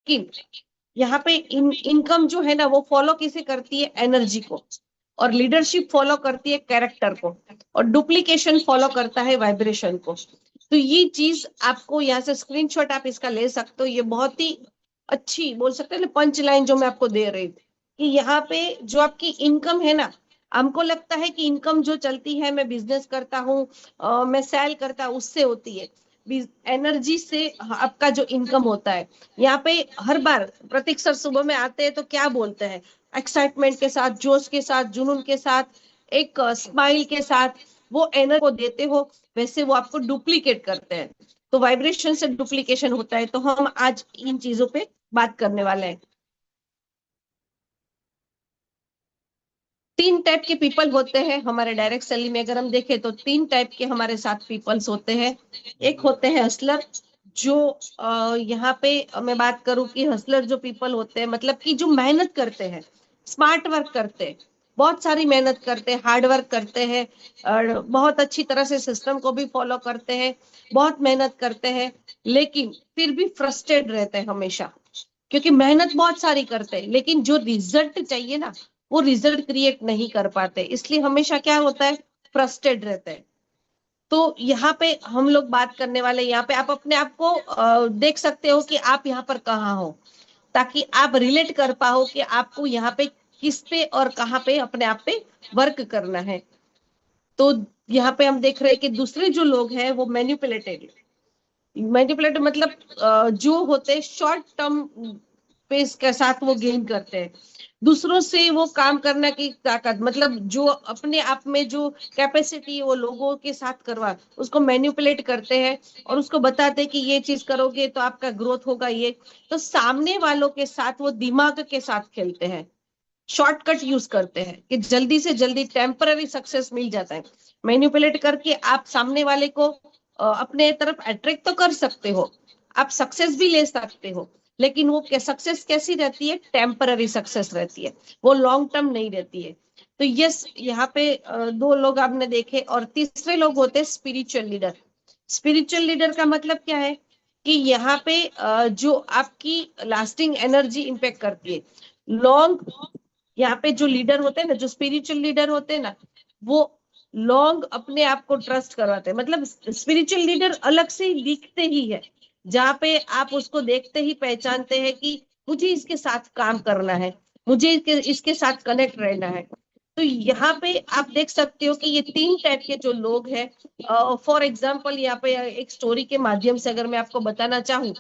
लेकिन यहाँ पे इनकम जो है ना वो फॉलो किसे करती है, एनर्जी को, और लीडरशिप फॉलो करती है कैरेक्टर को, और डुप्लीकेशन फॉलो करता है वाइब्रेशन को। तो ये चीज आपको यहाँ से स्क्रीनशॉट आप इसका ले सकते हो। ये बहुत ही अच्छी बोल सकते हैं ना पंच लाइन जो मैं आपको दे रही थी, कि यहाँ पे जो आपकी इनकम है ना, हमको लगता है कि इनकम जो चलती है, मैं बिजनेस करता हूँ, मैं सेल करता हूँ, उससे होती है। एनर्जी से आपका जो इनकम होता है। यहाँ पे हर बार प्रतीक सर सुबह में आते हैं तो क्या बोलते हैं, एक्साइटमेंट के साथ, जोश के साथ, जुनून के साथ, एक स्माइल के साथ वो एनर्जी को देते हो, वैसे वो आपको डुप्लीकेट करते हैं। तो वाइब्रेशन से डुप्लीकेशन होता है। तो हम आज इन चीजों पे बात करने वाले हैं। तीन टाइप के पीपल होते हैं हमारे डायरेक्ट सेलिंग में। अगर हम देखें तो तीन टाइप के हमारे साथ पीपल्स होते हैं। एक होते हैं हसलर, जो यहाँ पे मैं बात करूं कि हसलर जो पीपल होते हैं, मतलब कि जो मेहनत करते हैं, स्मार्ट वर्क करते हैं, बहुत सारी मेहनत करते हैं, हार्ड वर्क करते हैं, और बहुत अच्छी तरह से सिस्टम को भी फॉलो करते हैं, बहुत मेहनत करते हैं, लेकिन फिर भी फ्रस्ट्रेट रहते हैं हमेशा, क्योंकि मेहनत बहुत सारी करते हैं लेकिन जो रिजल्ट चाहिए ना, वो रिजल्ट क्रिएट नहीं कर पाते, इसलिए हमेशा क्या होता है, फ्रस्ट्रेट रहते हैं। तो यहाँ पे हम लोग बात करने वाले, यहाँ पे आप अपने आप को देख सकते हो कि आप यहाँ पर कहाँ हो, ताकि आप रिलेट कर पाओ कि आपको यहाँ पे किस पे और कहाँ पे अपने आप पे वर्क करना है। तो यहाँ पे हम देख रहे हैं कि दूसरे जो लोग हैं वो मैनिपुलेटेड, मैनिपुलेट मतलब जो होते हैं शॉर्ट टर्म पेस के साथ वो गेन करते हैं, दूसरों से वो काम करने की ताकत, मतलब जो अपने आप में जो कैपेसिटी वो लोगों के साथ करवा, उसको मैनिपुलेट करते हैं और उसको बताते हैं कि ये चीज करोगे तो आपका ग्रोथ होगा। ये तो सामने वालों के साथ वो दिमाग के साथ खेलते हैं, शॉर्टकट यूज करते हैं कि जल्दी से जल्दी टेम्पररी सक्सेस मिल जाता है। मैनिपुलेट करके आप सामने वाले को अपने तरफ अट्रैक्ट तो कर सकते हो, आप सक्सेस भी ले सकते हो, लेकिन वो सक्सेस कैसी रहती है, टेम्पररी सक्सेस रहती है, वो लॉन्ग टर्म नहीं रहती है। तो यस, यहाँ पे दो लोग आपने देखे। और तीसरे लोग होते हैं स्पिरिचुअल लीडर। स्पिरिचुअल लीडर का मतलब क्या है, कि यहाँ पे जो आपकी लास्टिंग एनर्जी इंपैक्ट करती है, लॉन्ग, यहाँ पे जो लीडर होते हैं ना, जो स्पिरिचुअल लीडर होते हैं ना, वो लॉन्ग अपने आप को ट्रस्ट करवाते हैं। मतलब स्पिरिचुअल लीडर अलग से ही दिखते ही है, जहाँ पे आप उसको देखते ही पहचानते हैं कि मुझे इसके साथ काम करना है, मुझे इसके साथ कनेक्ट रहना है। तो यहाँ पे आप देख सकते हो कि ये तीन टाइप के जो लोग हैं। फॉर एग्जाम्पल, यहाँ पे एक स्टोरी के माध्यम से अगर मैं आपको बताना चाहूँ,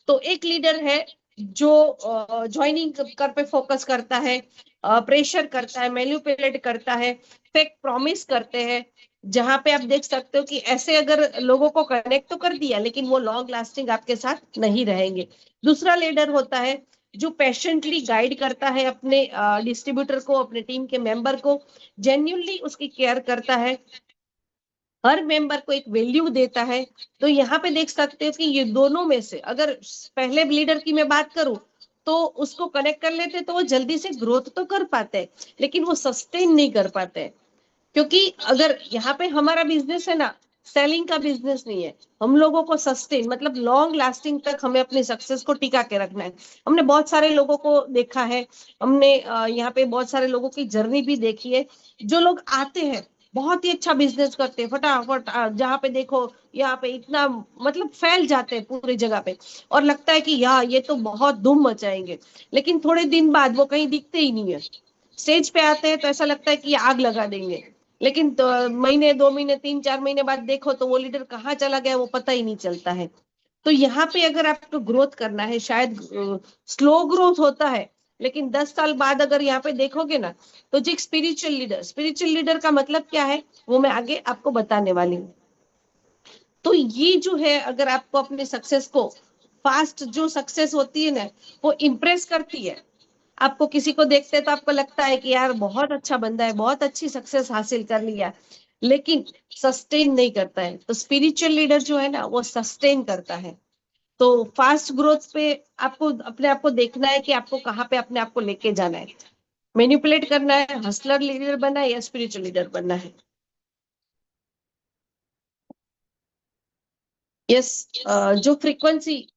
तो एक लीडर है जो ज्वाइनिंग कर पे फोकस करता है, प्रेशर करता है, मैनिपुलेट करता है, फेक प्रॉमिस करते हैं, जहां पे आप देख सकते हो कि ऐसे अगर लोगों को कनेक्ट तो कर दिया लेकिन वो लॉन्ग लास्टिंग आपके साथ नहीं रहेंगे। दूसरा लीडर होता है जो पेशेंटली गाइड करता है अपने डिस्ट्रीब्यूटर को, अपने टीम के मेंबर को, जेन्युइनली उसकी केयर करता है, हर मेंबर को एक वैल्यू देता है। तो यहाँ पे देख सकते हो कि ये दोनों में से अगर पहले लीडर की मैं बात करूं, तो उसको कनेक्ट कर लेते तो वो जल्दी से ग्रोथ तो कर पाते हैं, लेकिन वो सस्टेन नहीं कर पाते, क्योंकि अगर यहाँ पे हमारा बिजनेस है ना, सेलिंग का बिजनेस नहीं है। हम लोगों को सस्टेन मतलब लॉन्ग लास्टिंग तक हमें अपनी सक्सेस को टिका के रखना है। हमने बहुत सारे लोगों को देखा है, हमने यहाँ पे बहुत सारे लोगों की जर्नी भी देखी है। जो लोग आते हैं, बहुत ही अच्छा बिजनेस करते हैं, फटाफट जहाँ पे देखो यहाँ पे इतना मतलब फैल जाते हैं पूरी जगह पे, और लगता है कि यार ये तो बहुत धूम मचाएंगे, लेकिन थोड़े दिन बाद वो कहीं दिखते ही नहीं है। स्टेज पे आते हैं तो ऐसा लगता है कि ये आग लगा देंगे, लेकिन तो महीने, 2 महीने, 3-4 महीने बाद देखो तो वो लीडर कहाँ चला गया वो पता ही नहीं चलता है। तो यहाँ पे अगर आपको ग्रोथ करना है, शायद स्लो ग्रोथ होता है, लेकिन 10 साल बाद अगर यहाँ पे देखोगे ना, तो जो स्पिरिचुअल लीडर, स्पिरिचुअल लीडर का मतलब क्या है वो मैं आगे आपको बताने वाली हूँ। तो ये जो है, अगर आपको अपने सक्सेस को, फास्ट जो सक्सेस होती है ना, वो इम्प्रेस करती है। आपको किसी को देखते हैं तो आपको लगता है कि यार बहुत अच्छा बंदा है, बहुत अच्छी सक्सेस हासिल कर लिया, लेकिन सस्टेन नहीं करता है। तो स्पिरिचुअल लीडर जो है ना, वो सस्टेन करता है। तो फास्ट ग्रोथ पे आपको अपने आप को देखना है कि आपको कहाँ पे अपने आप को लेके जाना है, मैनिपुलेट करना है, हसलर लीडर बनना है या स्पिरिचुअल लीडर बनना है। यस, जो फ्रीक्वेंसी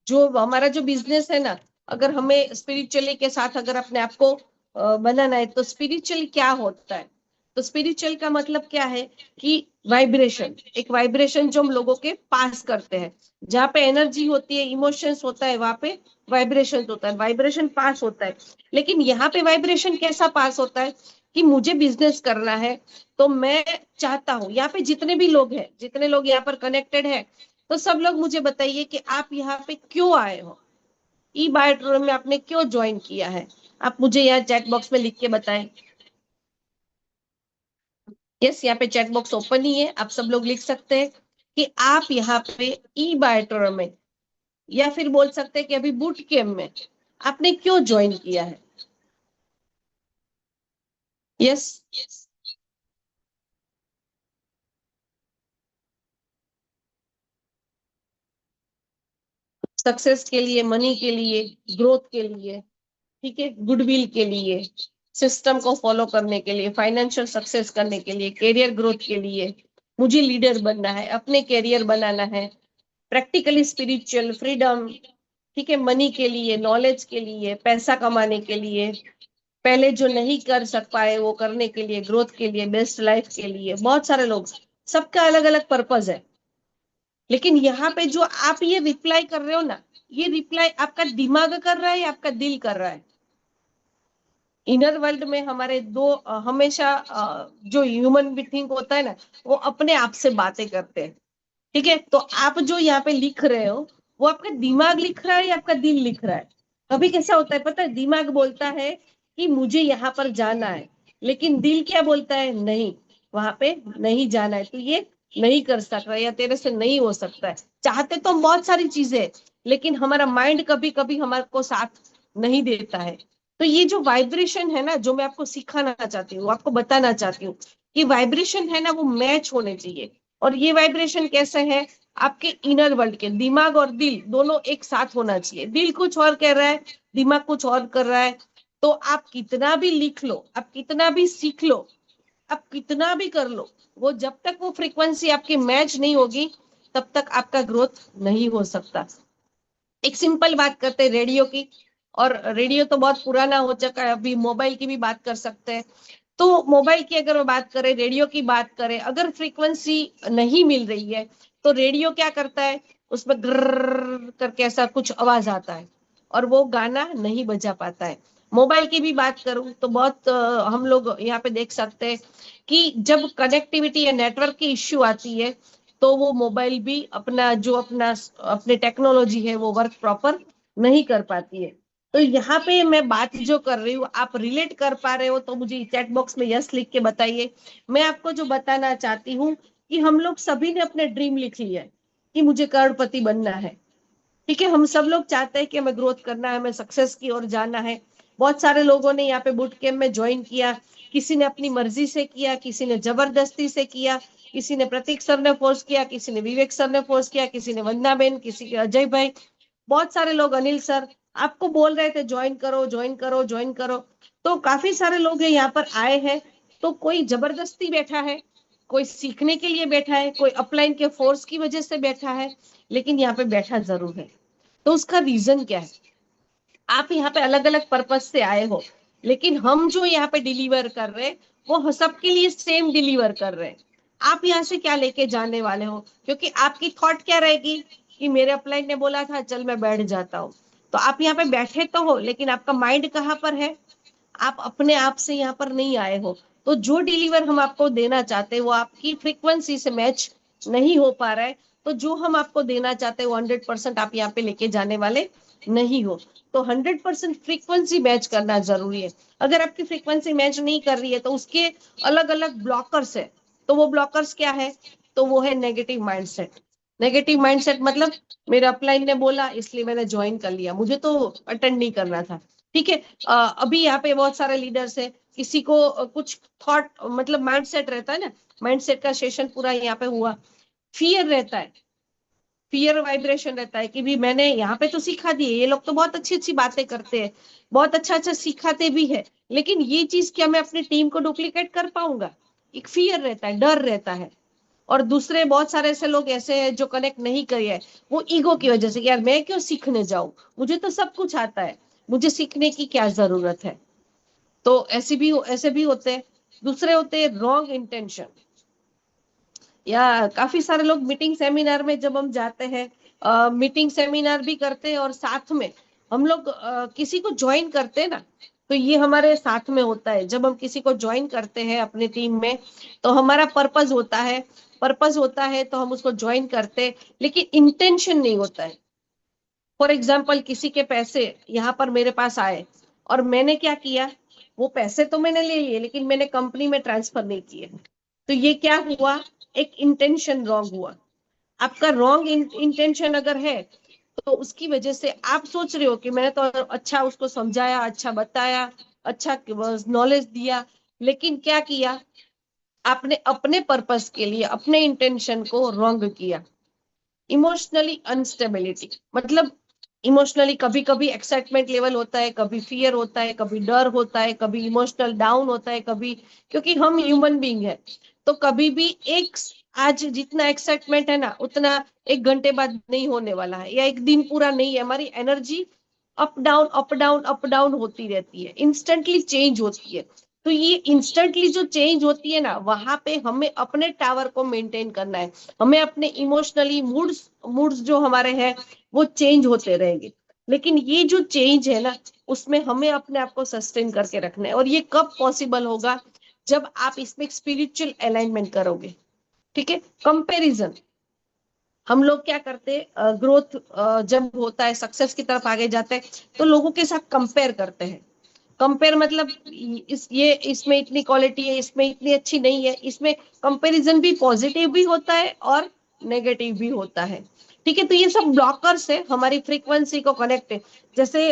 जो हमारा जो बिजनेस है ना, अगर हमें स्पिरिचुअली के साथ अगर अपने आप को बनाना है, तो स्पिरिचुअल क्या होता है? तो स्पिरिचुअल का मतलब क्या है कि वाइब्रेशन, एक वाइब्रेशन जो हम लोगों के पास करते हैं, जहाँ पे एनर्जी होती है, इमोशंस होता है, वहां पे वाइब्रेशन होता है, वाइब्रेशन पास होता है। लेकिन यहाँ पे वाइब्रेशन कैसा पास होता है कि मुझे बिजनेस करना है, तो मैं चाहता हूँ, यहाँ पे जितने भी लोग हैं, जितने लोग यहाँ पर कनेक्टेड है, तो सब लोग मुझे बताइए कि आप यहाँ पे क्यों आए हो, ई बायोट्रोन में आपने क्यों ज्वाइन किया है? आप मुझे यहाँ चैट बॉक्स में लिख के बताएं। यस, यहाँ पे चैट बॉक्स ओपन ही है, आप सब लोग लिख सकते हैं कि आप यहाँ पे ई बायोट्रोन में, या फिर बोल सकते हैं कि अभी बूट कैम्प में आपने क्यों ज्वाइन किया है। यस, सक्सेस के लिए, मनी के लिए, ग्रोथ के लिए, ठीक है, गुडविल के लिए, सिस्टम को फॉलो करने के लिए, फाइनेंशियल सक्सेस करने के लिए, करियर ग्रोथ के लिए, मुझे लीडर बनना है, अपने करियर बनाना है, प्रैक्टिकली स्पिरिचुअल फ्रीडम, ठीक है, मनी के लिए, नॉलेज के लिए, पैसा कमाने के लिए, पहले जो नहीं कर सक पाए वो करने के लिए, ग्रोथ के लिए, बेस्ट लाइफ के लिए। बहुत सारे लोग, सबका अलग अलग पर्पज है। लेकिन यहाँ पे जो आप ये रिप्लाई कर रहे हो ना, ये रिप्लाई आपका दिमाग कर रहा है या आपका दिल कर रहा है? इनर वर्ल्ड में हमारे दो हमेशा जो ह्यूमन बीइंग होता है ना, वो अपने आप से बातें करते हैं। ठीक है, तो आप जो यहाँ पे लिख रहे हो, वो आपका दिमाग लिख रहा है या आपका दिल लिख रहा है? कभी कैसा होता है पता है, दिमाग बोलता है कि मुझे यहाँ पर जाना है, लेकिन दिल क्या बोलता है? नहीं, वहां पे नहीं जाना है, तो ये नहीं कर सकता, या तेरे से नहीं हो सकता है। चाहते तो हम बहुत सारी चीजें हैं, लेकिन हमारा माइंड कभी कभी हमारे को साथ नहीं देता है। तो ये जो वाइब्रेशन है ना, जो मैं आपको सिखाना चाहती हूँ, आपको बताना चाहती हूँ कि वाइब्रेशन है ना, वो मैच होने चाहिए। और ये वाइब्रेशन कैसे है? आपके इनर वर्ल्ड के, दिमाग और दिल दोनों एक साथ होना चाहिए। दिल कुछ और कह रहा है, दिमाग कुछ और कर रहा है। तो आप कितना भी लिख लो, आप कितना भी सीख लो, आप कितना भी कर लो, वो जब तक वो फ्रीक्वेंसी आपकी मैच नहीं होगी, तब तक आपका ग्रोथ नहीं हो सकता। एक सिंपल बात करते हैं रेडियो की, और रेडियो तो बहुत पुराना हो चुका है, अभी मोबाइल की भी बात कर सकते हैं। तो मोबाइल की अगर बात करें, रेडियो की बात करें, अगर फ्रीक्वेंसी नहीं मिल रही है, तो रेडियो क्या करता है, उसमें ग्रर करके ऐसा कुछ आवाज आता है, और वो गाना नहीं बजा पाता है। मोबाइल की भी बात करूं तो बहुत हम लोग यहाँ पे देख सकते हैं कि जब कनेक्टिविटी या नेटवर्क की इश्यू आती है, तो वो मोबाइल भी अपना जो अपना अपने टेक्नोलॉजी है वो वर्क प्रॉपर नहीं कर पाती है। तो यहाँ पे मैं बात जो कर रही हूँ, आप रिलेट कर पा रहे हो तो मुझे चैट बॉक्स में यस लिख के बताइए। मैं आपको जो बताना चाहती हूँ कि हम लोग सभी ने अपने ड्रीम लिख लिया है कि मुझे करोड़पति बनना है। ठीक है, हम सब लोग चाहते हैं कि हमें ग्रोथ करना है, हमें सक्सेस की ओर जाना है। बहुत सारे लोगों ने यहाँ पे बूट कैम्प में ज्वाइन किया, किसी ने अपनी मर्जी से किया, किसी ने जबरदस्ती से किया, किसी ने प्रतीक सर ने फोर्स किया, किसी ने विवेक सर ने फोर्स किया, किसी ने वंदना बेन, किसी के अजय भाई, बहुत सारे लोग, अनिल सर, आपको बोल रहे थे ज्वाइन करो, ज्वाइन करो, ज्वाइन करो। तो काफी सारे लोग यहाँ पर आए हैं। तो कोई जबरदस्ती बैठा है, कोई सीखने के लिए बैठा है, कोई अपलाइन के फोर्स की वजह से बैठा है, लेकिन यहाँ पे बैठा जरूर है। तो उसका रीजन क्या है? आप यहाँ पे अलग अलग पर्पज से आए हो, लेकिन हम जो यहाँ पे डिलीवर कर रहे हैं, वो सबके लिए सेम डिलीवर कर रहे हैं। आप यहाँ से क्या लेके जाने वाले हो? क्योंकि आपकी थॉट क्या रहेगी कि मेरे अपलाइन ने बोला था, चल मैं बैठ जाता हूँ। तो आप यहाँ पे बैठे तो हो, लेकिन आपका माइंड कहाँ पर है? आप अपने आप से यहाँ पर नहीं आए हो। तो जो डिलीवर हम आपको देना चाहते हैं, वो आपकी फ्रीक्वेंसी से मैच नहीं हो पा रहा है। तो जो हम आपको देना चाहते हैं वो 100% आप यहाँ पे लेके जाने वाले नहीं हो। तो 100% फ्रीक्वेंसी मैच करना जरूरी है। अगर आपकी फ्रीक्वेंसी मैच नहीं कर रही है, तो उसके अलग अलग ब्लॉकर्स है। तो वो ब्लॉकर्स क्या है? तो वो है नेगेटिव माइंडसेट। नेगेटिव माइंडसेट मतलब, मेरे अपलाइन ने बोला इसलिए मैंने ज्वाइन कर लिया, मुझे तो अटेंड नहीं करना था। ठीक है, अभी यहाँ पे बहुत सारे लीडर्स है, किसी को कुछ थॉट मतलब माइंडसेट रहता है ना, माइंडसेट का सेशन पूरा यहाँ पे हुआ। फियर रहता है, फियर वाइब्रेशन रहता है कि भी मैंने यहाँ पे तो सिखा दिए, ये लोग तो बहुत अच्छी अच्छी बातें करते हैं, बहुत अच्छा अच्छा सिखाते भी है, लेकिन ये चीज क्या मैं अपनी टीम को डुप्लीकेट कर पाऊंगा? एक फियर रहता है, डर रहता है। और दूसरे बहुत सारे ऐसे लोग ऐसे हैं जो कनेक्ट नहीं करे है, वो ईगो की वजह से, यार मैं क्यों सीखने जाऊं, मुझे तो सब कुछ आता है, मुझे सीखने की क्या जरूरत है। तो ऐसे भी होते हैं। दूसरे होते हैं रॉन्ग इंटेंशन। या काफी सारे लोग मीटिंग सेमिनार में जब हम जाते हैं, मीटिंग सेमिनार भी करते हैं और साथ में हम लोग किसी को ज्वाइन करते हैं ना, तो ये हमारे साथ में होता है। जब हम किसी को ज्वाइन करते हैं अपनी टीम में, तो हमारा पर्पस होता है, पर्पस होता है तो हम उसको ज्वाइन करते हैं, लेकिन इंटेंशन नहीं होता है। फॉर एग्जाम्पल किसी के पैसे यहाँ पर मेरे पास आए और मैंने क्या किया, वो पैसे तो मैंने ले लिए लेकिन मैंने कंपनी में ट्रांसफर नहीं किए, तो ये क्या हुआ, एक इंटेंशन रॉन्ग हुआ। आपका रॉन्ग इंटेंशन अगर है तो उसकी वजह से आप सोच रहे हो कि मैंने तो अच्छा उसको समझाया, अच्छा बताया, अच्छा नॉलेज दिया, लेकिन क्या किया, आपने अपने पर्पस के लिए अपने इंटेंशन को रॉन्ग किया। इमोशनली अनस्टेबिलिटी मतलब इमोशनली कभी कभी एक्साइटमेंट लेवल होता है, कभी फियर होता है, कभी डर होता है, कभी इमोशनल डाउन होता है, कभी, क्योंकि हम ह्यूमन बीइंग है, तो कभी भी एक, आज जितना एक्साइटमेंट है ना उतना एक घंटे बाद नहीं होने वाला है, या एक दिन पूरा नहीं है। हमारी energy up down up down up down होती रहती है, इंस्टेंटली चेंज होती है। तो ये इंस्टेंटली जो चेंज होती है ना, वहां पे हमें अपने टावर को मेंटेन करना है। हमें अपने इमोशनली मूड्स मूड्स जो हमारे हैं वो चेंज होते रहेंगे, लेकिन ये जो चेंज है ना, उसमें हमें अपने आप को सस्टेन करके रखना है। और ये कब पॉसिबल होगा, जब आप इसमें स्पिरिचुअल अलाइनमेंट करोगे। ठीक है। कंपैरिजन, हम लोग क्या करते हैं, ग्रोथ जब होता है, सक्सेस की तरफ आगे जाते हैं, तो लोगों के साथ कंपेयर करते हैं। कंपेयर मतलब ये इसमें इतनी क्वालिटी है, इसमें इतनी अच्छी नहीं है। इसमें कंपैरिजन भी पॉजिटिव भी होता है और नेगेटिव भी होता है। ठीक है। तो ये सब ब्लॉकर्स है, हमारी फ्रीक्वेंसी को कनेक्ट है। जैसे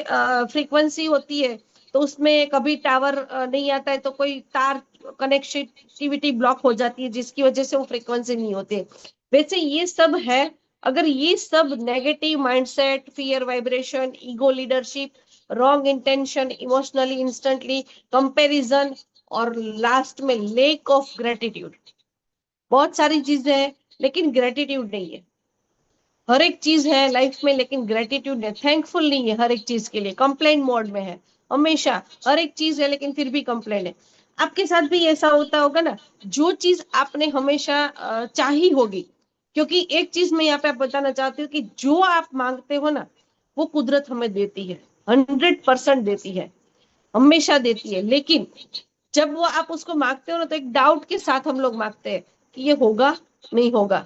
फ्रीक्वेंसी होती है तो उसमें कभी टावर नहीं आता है, तो कोई तार कनेक्टिविटी ब्लॉक हो जाती है, जिसकी वजह से वो फ्रीक्वेंसी नहीं होती है। वैसे ये सब है। अगर ये सब negative mindset, fear vibration, ego leadership, wrong intention, emotionally instantly comparison, और लास्ट में लेक ऑफ ग्रेटिट्यूड, बहुत सारी चीजें हैं लेकिन ग्रेटिट्यूड नहीं है। हर एक चीज है लाइफ में लेकिन ग्रेटिट्यूड नहीं, थैंकफुल नहीं है, हर एक चीज के लिए कंप्लेंट मोड में है हमेशा। हर एक चीज है लेकिन फिर भी कंप्लेंट है। आपके साथ भी ऐसा होता होगा ना, जो चीज आपने हमेशा चाही होगी। क्योंकि एक चीज मैं यहाँ पे आप बताना चाहती हूँ कि जो आप मांगते हो ना, वो कुदरत हमें देती है, 100% देती है, हमेशा देती है। लेकिन जब वो आप उसको मांगते हो ना, तो एक डाउट के साथ हम लोग मांगते हैं कि ये होगा, नहीं होगा।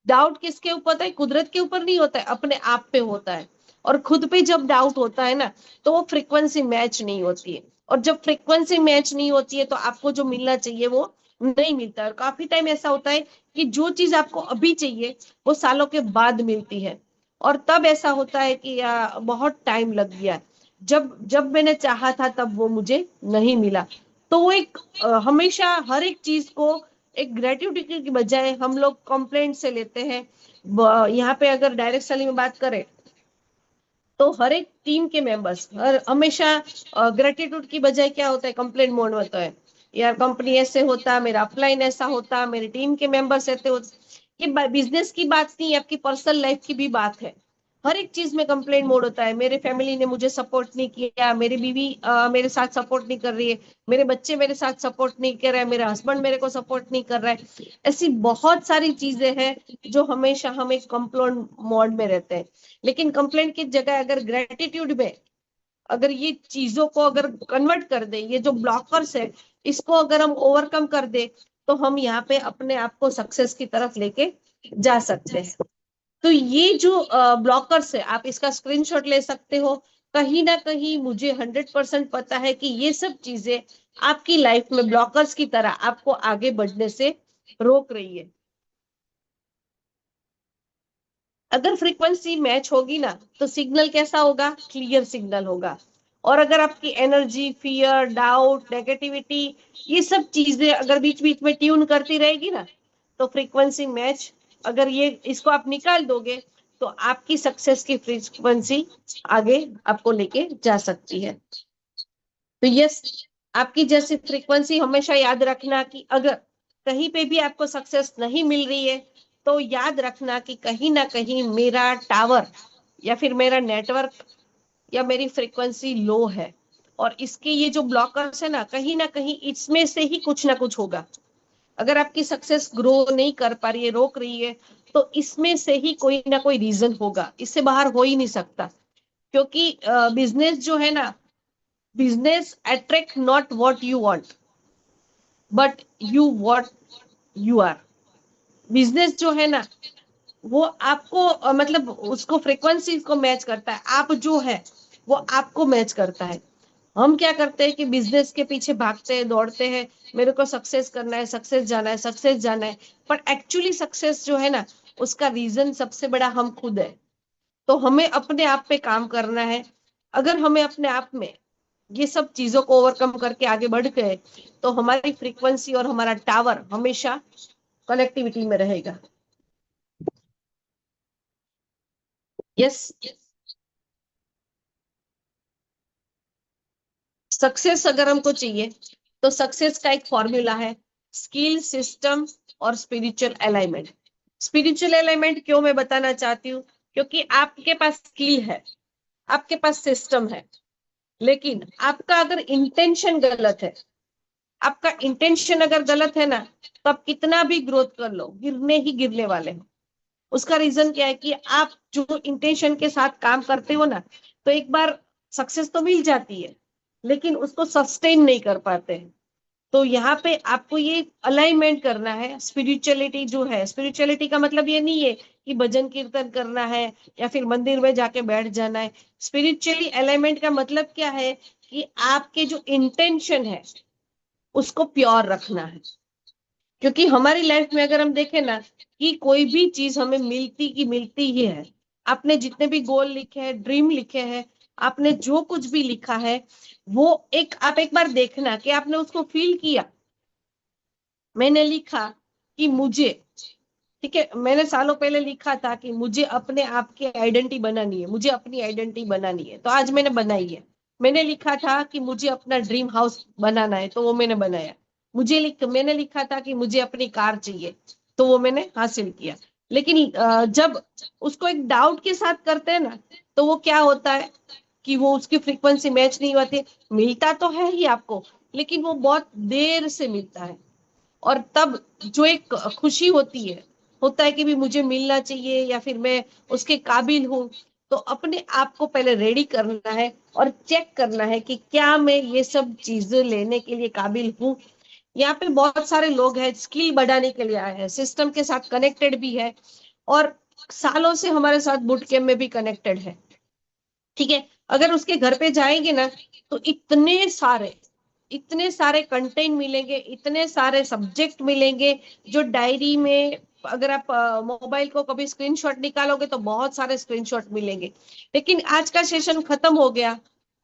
डाउट किसके ऊपर होता है, कुदरत के ऊपर नहीं होता है, अपने आप पे होता है। और खुद पे जब डाउट होता है ना, तो वो फ्रीक्वेंसी मैच नहीं होती है। और जब फ्रीक्वेंसी मैच नहीं होती है तो आपको जो मिलना चाहिए वो नहीं मिलता है। और काफी टाइम ऐसा होता है कि जो चीज आपको अभी चाहिए वो सालों के बाद मिलती है। और तब ऐसा होता है कि बहुत टाइम लग गया, जब जब मैंने चाहा था तब वो मुझे नहीं मिला। तो वो एक हमेशा हर एक चीज को एक ग्रेटिट्यूड की बजाय हम लोग कंप्लेंट से लेते हैं। यहाँ पे अगर डायरेक्ट सेलिंग में बात करें, तो हर एक टीम के मेंबर्स हर हमेशा ग्रेटिट्यूड की बजाय क्या होता है, कंप्लेंट मोड में होता है। यार कंपनी ऐसे होता, मेरा अपलाइन ऐसा होता, मेरी टीम के मेंबर्स ऐसे होते। ये बिजनेस की बात नहीं, आपकी पर्सनल लाइफ की भी बात है। हर एक चीज में कंप्लेंट मोड होता है। मेरे फैमिली ने मुझे सपोर्ट नहीं किया, मेरी बीवी मेरे साथ सपोर्ट नहीं कर रही है, मेरे बच्चे मेरे साथ सपोर्ट नहीं कर रहे हैं, मेरा हस्बैंड मेरे को सपोर्ट नहीं कर रहा है। ऐसी बहुत सारी चीजें हैं जो हमेशा हम एक कंप्लेंट मोड में रहते हैं। लेकिन कंप्लेंट की जगह अगर ग्रेटिट्यूड में, अगर ये चीजों को अगर कन्वर्ट कर दे, ये जो ब्लॉकर्स है इसको अगर हम ओवरकम कर दे, तो हम यहाँ पे अपने आप को सक्सेस की तरफ लेके जा सकते हैं। तो ये जो ब्लॉकर्स है, आप इसका स्क्रीनशॉट ले सकते हो। कहीं ना कहीं मुझे 100% पता है कि ये सब चीजें आपकी लाइफ में ब्लॉकर्स की तरह आपको आगे बढ़ने से रोक रही है। अगर फ्रीक्वेंसी मैच होगी ना, तो सिग्नल कैसा होगा, क्लियर सिग्नल होगा। और अगर आपकी एनर्जी, फियर, डाउट, नेगेटिविटी, ये सब चीजें अगर बीच बीच में ट्यून करती रहेगी ना, तो फ्रीक्वेंसी मैच, अगर ये इसको आप निकाल दोगे, तो आपकी सक्सेस की फ्रीक्वेंसी आगे आपको लेके जा सकती है। तो यस, आपकी जैसी फ्रीक्वेंसी हमेशा याद रखना कि अगर कहीं पे भी आपको सक्सेस नहीं मिल रही है तो याद रखना कि कहीं ना कहीं मेरा टावर या फिर मेरा नेटवर्क या मेरी फ्रीक्वेंसी लो है, और इसके ये जो ब्लॉकर्स है ना कहीं इसमें से ही कुछ ना कुछ होगा। अगर आपकी सक्सेस ग्रो नहीं कर पा रही है, रोक रही है, तो इसमें से ही कोई ना कोई रीजन होगा, इससे बाहर हो ही नहीं सकता। क्योंकि बिजनेस जो है ना, business attract not what you want but you what you are. Business जो है ना वो आपको मतलब उसको फ्रीक्वेंसी को मैच करता है, आप जो है वो आपको मैच करता है। हम क्या करते हैं कि बिजनेस के पीछे भागते हैं, दौड़ते हैं, मेरे को सक्सेस करना है, सक्सेस जाना है, सक्सेस जाना है, पर एक्चुअली सक्सेस जो है ना उसका रीजन सबसे बड़ा हम खुद है। तो हमें अपने आप पे काम करना है। अगर हमें अपने आप में ये सब चीजों को ओवरकम करके आगे बढ़ गए तो हमारी फ्रीक्वेंसी और हमारा टावर हमेशा कनेक्टिविटी में रहेगा। यस। सक्सेस अगर हमको चाहिए तो सक्सेस का एक फॉर्मूला है, स्किल, सिस्टम और स्पिरिचुअल अलाइनमेंट। स्पिरिचुअल अलाइनमेंट क्यों मैं बताना चाहती हूँ, क्योंकि आपके पास स्किल है, आपके पास सिस्टम है, लेकिन आपका अगर इंटेंशन गलत है, आपका इंटेंशन अगर गलत है ना, तो आप कितना भी ग्रोथ कर लो गिरने ही गिरने वाले हो। उसका रीजन क्या है कि आप जो इंटेंशन के साथ काम करते हो ना, तो एक बार सक्सेस तो मिल जाती है लेकिन उसको सस्टेन नहीं कर पाते हैं। तो यहाँ पे आपको ये अलाइनमेंट करना है। स्पिरिचुअलिटी जो है, स्पिरिचुअलिटी का मतलब ये नहीं है कि भजन कीर्तन करना है या फिर मंदिर में जाके बैठ जाना है। स्पिरिचुअली अलाइनमेंट का मतलब क्या है कि आपके जो इंटेंशन है उसको प्योर रखना है। क्योंकि हमारी लाइफ में अगर हम देखें ना कि कोई भी चीज हमें मिलती की मिलती ही है। आपने जितने भी गोल लिखे हैं, ड्रीम लिखे हैं, आपने जो कुछ भी लिखा है, वो एक आप एक बार देखना कि आपने उसको फील किया। मैंने लिखा कि मुझे, ठीक है, मैंने सालों पहले लिखा था कि मुझे अपने आप की आइडेंटिटी बनानी है, मुझे अपनी आइडेंटिटी बनानी है, तो आज मैंने बनाई है। मैंने लिखा था कि मुझे अपना ड्रीम हाउस बनाना है, तो वो मैंने बनाया। मैंने लिखा था कि मुझे अपनी कार चाहिए, तो वो मैंने हासिल किया। लेकिन जब उसको एक डाउट के साथ करते हैं ना, तो वो क्या होता है कि वो उसकी फ्रीक्वेंसी मैच नहीं होती। मिलता तो है ही आपको, लेकिन वो बहुत देर से मिलता है। और तब जो एक खुशी होती है, होता है कि भी मुझे मिलना चाहिए या फिर मैं उसके काबिल हूँ, तो अपने आप को पहले रेडी करना है और चेक करना है कि क्या मैं ये सब चीजें लेने के लिए काबिल हूँ। यहाँ पे बहुत सारे लोग हैं स्किल बढ़ाने के लिए आए हैं, सिस्टम के साथ कनेक्टेड भी है, और सालों से हमारे साथ बूट कैंप में भी कनेक्टेड है। ठीक है, अगर उसके घर पे जाएंगे ना, तो इतने सारे कंटेंट मिलेंगे, इतने सारे सब्जेक्ट मिलेंगे, जो डायरी में अगर आप मोबाइल को कभी स्क्रीनशॉट निकालोगे तो बहुत सारे स्क्रीनशॉट मिलेंगे। लेकिन आज का सेशन खत्म हो गया,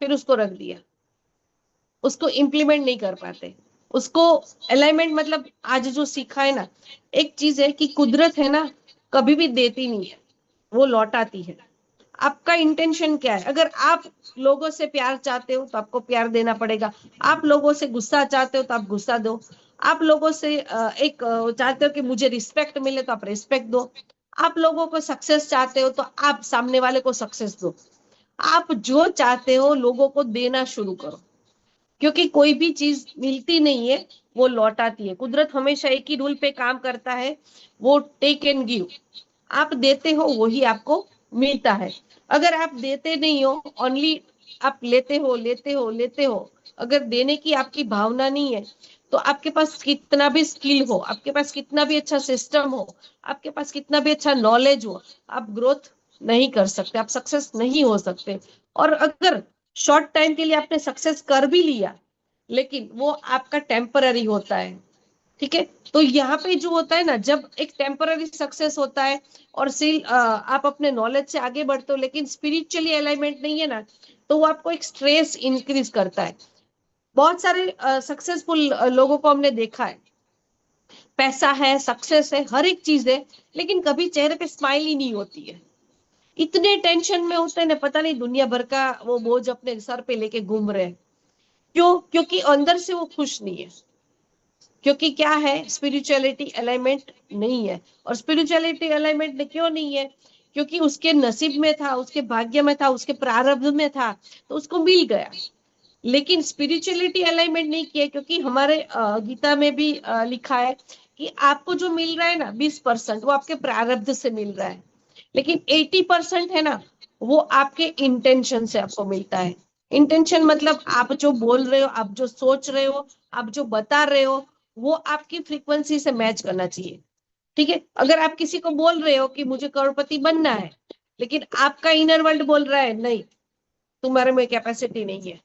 फिर उसको रख दिया, उसको इम्प्लीमेंट नहीं कर पाते। उसको अलाइनमेंट मतलब आज जो सीखा है ना, एक चीज है कि कुदरत है ना कभी भी देती नहीं है, वो लौटाती है। आपका इंटेंशन क्या है? अगर आप लोगों से प्यार चाहते हो तो आपको प्यार देना पड़ेगा। आप लोगों से गुस्सा चाहते हो तो आप गुस्सा दो। आप लोगों से चाहते हो कि मुझे रिस्पेक्ट मिले तो आप रिस्पेक्ट दो। आप लोगों को सक्सेस चाहते हो तो आप सामने वाले को सक्सेस दो। आप जो चाहते हो लोगों को देना शुरू करो, क्योंकि कोई भी चीज मिलती नहीं है, वो लौटाती है। कुदरत हमेशा एक ही रूल पे काम करता है, वो टेक एंड गिव। आप देते हो वही आपको मिलता है। अगर आप देते नहीं हो, ओनली आप लेते हो, अगर देने की आपकी भावना नहीं है, तो आपके पास कितना भी स्किल हो, आपके पास कितना भी अच्छा सिस्टम हो, आपके पास कितना भी अच्छा नॉलेज हो, आप ग्रोथ नहीं कर सकते, आप सक्सेस नहीं हो सकते। और अगर शॉर्ट टाइम के लिए आपने सक्सेस कर भी लिया, लेकिन वो आपका टेम्पररी होता है। ठीक है, तो यहाँ पे जो होता है ना, जब एक टेम्पररी सक्सेस होता है और सिल आप अपने नॉलेज से आगे बढ़ते हो, लेकिन स्पिरिचुअली अलाइनमेंट नहीं है ना, तो वो आपको एक स्ट्रेस इंक्रीज करता है। बहुत सारे सक्सेसफुल लोगों को हमने देखा है, पैसा है, सक्सेस है, हर एक चीज है, लेकिन कभी चेहरे पे स्माइल ही नहीं होती है। इतने टेंशन में होते हैं ना, पता नहीं दुनिया भर का वो बोझ अपने सर पे लेके घूम रहे हैं। क्यों? क्योंकि अंदर से वो खुश नहीं है। क्योंकि क्या है, स्पिरिचुअलिटी अलाइनमेंट नहीं है। और स्पिरिचुअलिटी अलाइनमेंट क्यों नहीं है? क्योंकि उसके नसीब में था, उसके भाग्य में था, उसके प्रारब्ध में था, तो उसको मिल गया। लेकिन स्पिरिचुअलिटी अलाइनमेंट नहीं किया, क्योंकि हमारे गीता में भी लिखा है कि आपको जो मिल रहा है ना 20% वो आपके प्रारब्ध से मिल रहा है, लेकिन 80% है ना, वो आपके इंटेंशन से आपको मिलता है। इंटेंशन मतलब आप जो बोल रहे हो, आप जो सोच रहे हो, आप जो बता रहे हो, वो आपकी फ्रीक्वेंसी से मैच करना चाहिए। ठीक है, अगर आप किसी को बोल रहे हो कि मुझे करोड़पति बनना है, लेकिन आपका इनर वर्ल्ड बोल रहा है नहीं, तुम्हारे में कैपेसिटी नहीं है।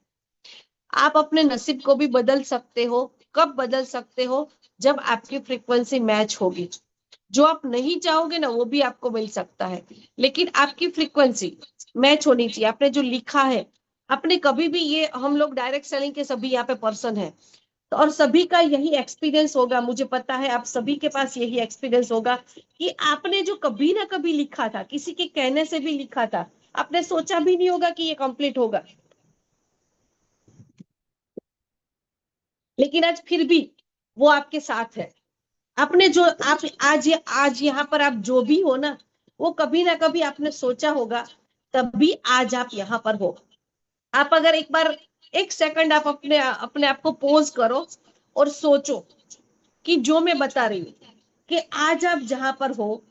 आप अपने नसीब को भी बदल सकते हो। कब बदल सकते हो? जब आपकी फ्रीक्वेंसी मैच होगी। जो आप नहीं चाहोगे ना वो भी आपको मिल सकता है, लेकिन आपकी फ्रीक्वेंसी मैच होनी चाहिए। आपने जो लिखा है, आपने कभी भी, ये हम लोग डायरेक्ट सेलिंग के सभी यहाँ पे पर्सन है, तो और सभी का यही एक्सपीरियंस होगा, मुझे पता है आप सभी के पास यही एक्सपीरियंस होगा कि आपने जो कभी ना कभी लिखा था, किसी के कहने से भी लिखा था, आपने सोचा भी नहीं होगा कि ये कंप्लीट होगा, लेकिन आज फिर भी वो आपके साथ है। आपने जो, आप आज यहाँ पर आप जो भी हो ना, वो कभी ना कभी आपने सोचा होगा, तभी आज आप यहाँ पर हो। आप अगर एक बार, एक सेकंड आप अपने अपने आप को पोज करो और सोचो कि जो मैं बता रही हूँ, कि आज आप जहां पर हो,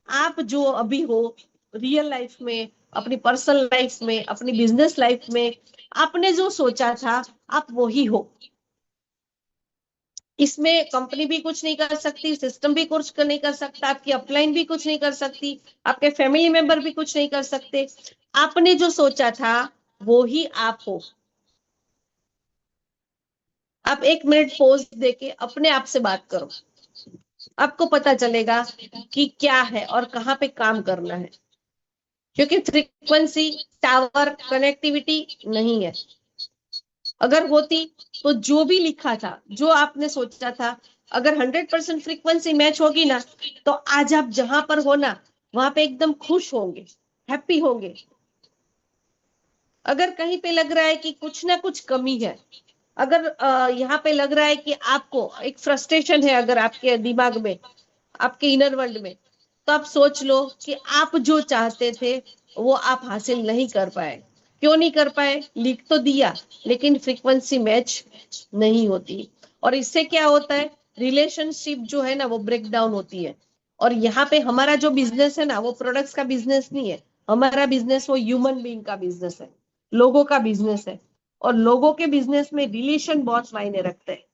आप जो अभी हो, रियल लाइफ में, अपनी पर्सनल लाइफ में, अपनी बिजनेस लाइफ में, आपने जो सोचा था, आप वही हो। इसमें कंपनी भी कुछ नहीं कर सकती, सिस्टम भी कुछ नहीं कर सकता, आपकी अपलाइन भी कुछ नहीं कर सकती, आपके फैमिली मेंबर भी कुछ नहीं कर सकते। आपने जो सोचा था वो ही आप हो। आप 1 मिनट पोज देके अपने आप से बात करो, आपको पता चलेगा कि क्या है और कहाँ पे काम करना है। क्योंकि फ्रीक्वेंसी, टावर, कनेक्टिविटी नहीं है। अगर होती तो जो भी लिखा था, जो आपने सोचा था, अगर 100% फ्रीक्वेंसी मैच होगी ना, तो आज आप जहां पर हो ना, वहां पे एकदम खुश होंगे, हैप्पी होंगे। अगर कहीं पे लग रहा है कि कुछ ना कुछ कमी है, अगर यहाँ पे लग रहा है कि आपको एक फ्रस्ट्रेशन है, अगर आपके दिमाग में, आपके इनर वर्ल्ड में, तो आप सोच लो कि आप जो चाहते थे वो आप हासिल नहीं कर पाए। क्यों नहीं कर पाए? लिख तो दिया, लेकिन फ्रीक्वेंसी मैच नहीं होती। और इससे क्या होता है, रिलेशनशिप जो है ना वो ब्रेक डाउन होती है। और यहाँ पे हमारा जो बिजनेस है ना, वो प्रोडक्ट्स का बिजनेस नहीं है। हमारा बिजनेस वो ह्यूमन बीइंग का बिजनेस है, लोगों का बिजनेस है। और लोगों के बिजनेस में रिलेशन बहुत मायने रखते हैं।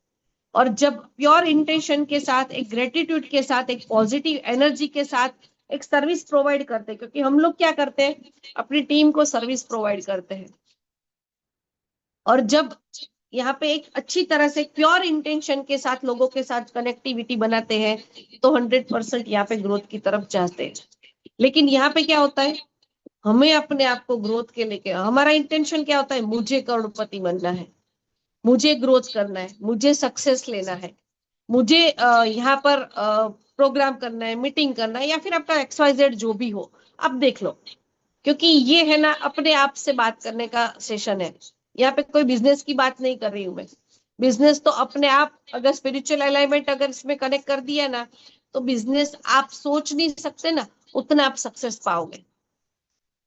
और जब प्योर इंटेंशन के साथ, एक ग्रेटिट्यूड के साथ, एक पॉजिटिव एनर्जी के साथ एक सर्विस प्रोवाइड करते हैं, क्योंकि हम लोग क्या करते हैं, अपनी टीम को सर्विस प्रोवाइड करते हैं। और जब यहाँ पे एक अच्छी तरह से प्योर इंटेंशन के साथ लोगों के साथ कनेक्टिविटी बनाते हैं, तो 100% यहाँ पे ग्रोथ की तरफ जाते हैं। लेकिन यहाँ पे क्या होता है, हमें अपने आप को ग्रोथ के लेके, हमारा इंटेंशन क्या होता है, मुझे करोड़पति बनना है, मुझे ग्रोथ करना है, मुझे सक्सेस लेना है, मुझे यहाँ पर प्रोग्राम करना है, मीटिंग करना है, या फिर आपका XYZ जो भी हो, आप देख लो। क्योंकि ये है ना अपने आप से बात करने का सेशन है, यहाँ पे कोई बिजनेस की बात नहीं कर रही हूँ मैं। बिजनेस तो अपने आप, अगर स्पिरिचुअल अलाइनमेंट अगर इसमें कनेक्ट कर दिया ना, तो बिजनेस आप सोच नहीं सकते ना, उतना आप सक्सेस पाओगे।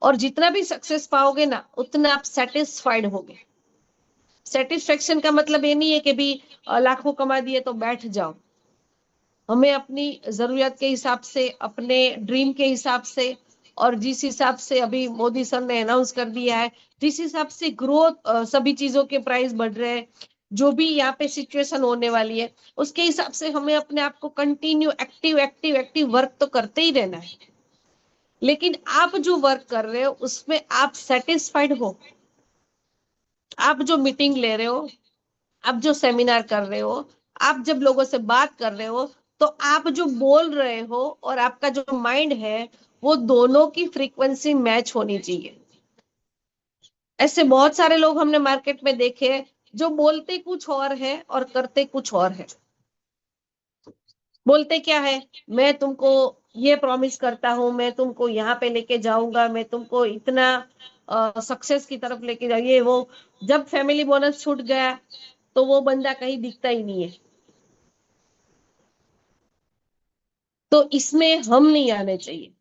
और जितना भी सक्सेस पाओगे ना, उतना आप सेटिस्फाइड होगे। सेटिस्फेक्शन का मतलब ये नहीं है कि भी लाखों कमा दिए तो बैठ जाओ। हमें अपनी जरूरत के हिसाब से, अपने ड्रीम के हिसाब से, और जिस हिसाब से अभी मोदी सर ने अनाउंस कर दिया है, जिस हिसाब से ग्रोथ, सभी चीजों के प्राइस बढ़ रहे हैं, जो भी यहाँ पे सिचुएशन होने वाली है, उसके हिसाब से हमें अपने आप को continue active active active work तो करते ही रहना है। लेकिन आप जो वर्क कर रहे हो उसमें आप सेटिस्फाइड हो? आप जो मीटिंग ले रहे हो, आप जो सेमिनार कर रहे हो, आप जब लोगों से बात कर रहे हो, तो आप जो बोल रहे हो और आपका जो माइंड है, वो दोनों की फ्रीक्वेंसी मैच होनी चाहिए। ऐसे बहुत सारे लोग हमने मार्केट में देखे हैं, जो बोलते कुछ और है और करते कुछ और है। बोलते क्या है, मैं तुमको ये प्रॉमिस करता हूं, मैं तुमको यहाँ पे लेके जाऊंगा, मैं तुमको इतना सक्सेस की तरफ लेके जाइए, वो जब फैमिली बोनस छूट गया तो वो बंदा कहीं दिखता ही नहीं है। तो इसमें हम नहीं आने चाहिए।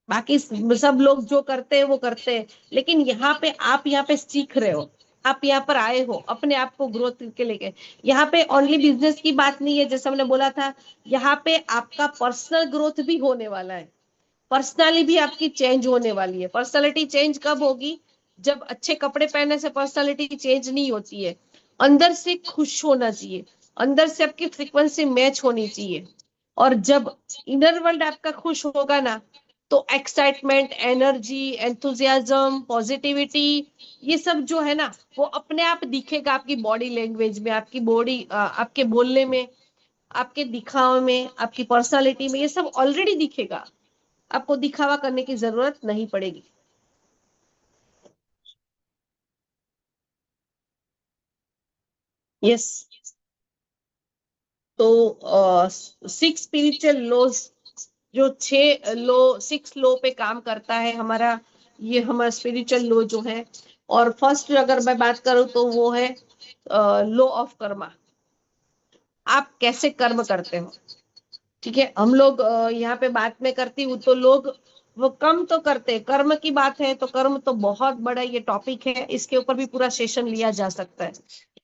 बाकी सब लोग जो करते हैं वो करते हैं, लेकिन यहाँ पे सीख रहे हो, आप यहाँ पर आए हो अपने आप को ग्रोथ के लेके। यहाँ पे ओनली बिजनेस की बात नहीं है, जैसे हमने बोला था, यहाँ पे आपका पर्सनल ग्रोथ भी होने वाला है। पर्सनाली भी आपकी चेंज होने वाली है। पर्सनालिटी चेंज कब होगी? जब अच्छे कपड़े पहनने से पर्सनालिटी चेंज नहीं होती है। अंदर से खुश होना चाहिए, अंदर से आपकी फ्रीक्वेंसी मैच होनी चाहिए। और जब इनर वर्ल्ड आपका खुश होगा ना, तो एक्साइटमेंट, एनर्जी, एंथुजियाज्म, पॉजिटिविटी, ये सब जो है ना, वो अपने आप दिखेगा आपकी बॉडी लैंग्वेज में, आपकी बॉडी, आपके बोलने में, आपके दिखावे में, आपकी पर्सनालिटी में, ये सब ऑलरेडी दिखेगा। आपको दिखावा करने की जरूरत नहीं पड़ेगी। यस। तो 6 स्पिरिचुअल लॉज, जो 6 लॉ पे काम करता है हमारा, ये हमारा स्पिरिचुअल लॉ जो है। और फर्स्ट अगर मैं बात करूं तो वो है लॉ ऑफ कर्मा। आप कैसे कर्म करते हो? ठीक है, हम लोग यहाँ पे बात में करती हूँ तो लोग वो कम तो करते हैं। कर्म की बात है तो कर्म तो बहुत बड़ा ये टॉपिक है, इसके ऊपर भी पूरा सेशन लिया जा सकता है।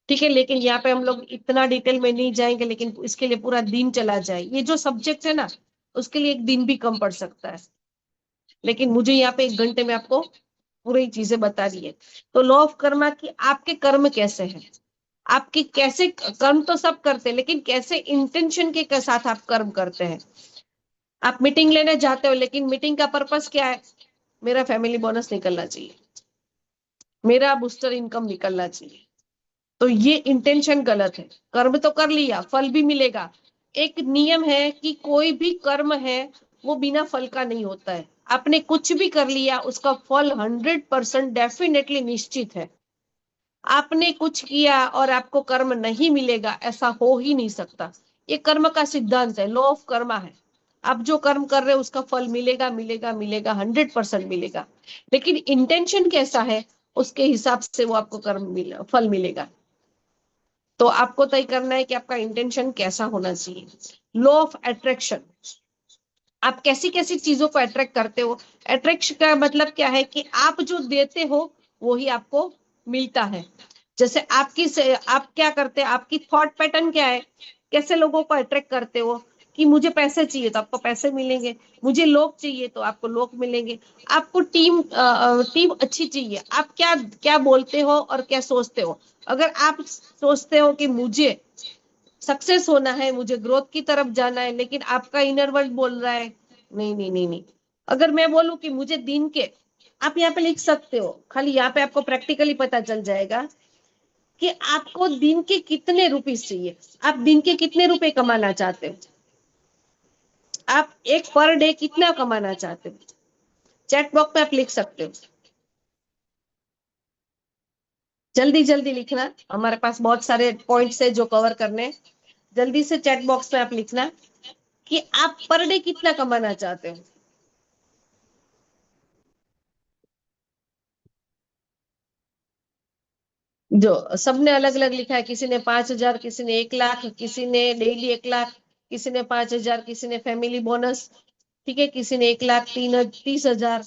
ठीक है, लेकिन यहाँ पे हम लोग इतना डिटेल में नहीं जाएंगे, लेकिन इसके लिए पूरा दिन चला जाए। ये जो सब्जेक्ट है ना, उसके लिए एक दिन भी कम पड़ सकता है, लेकिन मुझे यहाँ पे 1 घंटे में आपको पूरी चीजें बता दी है। तो लॉ ऑफ कर्मा की आपके कर्म कैसे हैं, आपकी कैसे कर्म तो सब करते हैं, लेकिन कैसे इंटेंशन के साथ आप कर्म करते हैं। आप मीटिंग लेने जाते हो, लेकिन मीटिंग का पर्पस क्या है? मेरा फैमिली बोनस निकलना चाहिए, मेरा बूस्टर इनकम निकलना चाहिए। तो ये इंटेंशन गलत है। कर्म तो कर लिया, फल भी मिलेगा। एक नियम है कि कोई भी कर्म है वो बिना फल का नहीं होता है। आपने कुछ भी कर लिया, उसका फल 100% डेफिनेटली निश्चित है। आपने कुछ किया और आपको कर्म नहीं मिलेगा, ऐसा हो ही नहीं सकता। ये कर्म का सिद्धांत है, लॉ ऑफ कर्मा है। आप जो कर्म कर रहे हो उसका फल मिलेगा, मिलेगा, मिलेगा, 100% मिलेगा। लेकिन इंटेंशन कैसा है, उसके हिसाब से वो आपको फल मिलेगा। तो आपको तय करना है कि आपका इंटेंशन कैसा होना चाहिए। लॉ ऑफ अट्रैक्शन, आप कैसी कैसी चीजों को अट्रैक्ट करते हो। अट्रैक्शन का मतलब क्या है कि आप जो देते हो वो ही आपको मिलता है। जैसे आप क्या करते हैं, आपकी थॉट पैटर्न क्या है, कैसे लोगों को अट्रैक्ट करते हो। कि मुझे पैसे चाहिए तो आपको पैसे मिलेंगे, मुझे लोग चाहिए तो आपको लोग मिलेंगे। आपको टीम अच्छी चाहिए, आप क्या क्या बोलते हो और क्या सोचते हो। अगर आप सोचते हो कि मुझे सक्सेस होना है, मुझे ग्रोथ की तरफ जाना है, लेकिन आपका इनर वर्ल्ड बोल रहा है नहीं, नहीं, नहीं, नहीं। अगर मैं बोलूं कि मुझे दिन के, आप यहाँ पे लिख सकते हो, खाली यहाँ पे आपको प्रैक्टिकली पता चल जाएगा कि आपको दिन के कितने रुपीस चाहिए, आप दिन के कितने रुपए कमाना चाहते हो, आप एक पर डे कितना कमाना चाहते हो। चैट बॉक्स में आप लिख सकते हो। जल्दी जल्दी लिखना, हमारे पास बहुत सारे पॉइंट्स है जो कवर करने हैं। जल्दी से चैट बॉक्स में आप लिखना कि आप पर डे कितना कमाना चाहते हो। जो सबने अलग अलग लिखा है, किसी ने 5,000, किसी ने 1 लाख, किसी ने डेली 1 लाख, किसी ने 5,000, किसी ने फैमिली बोनस। ठीक है, किसी ने 1 लाख 30,000।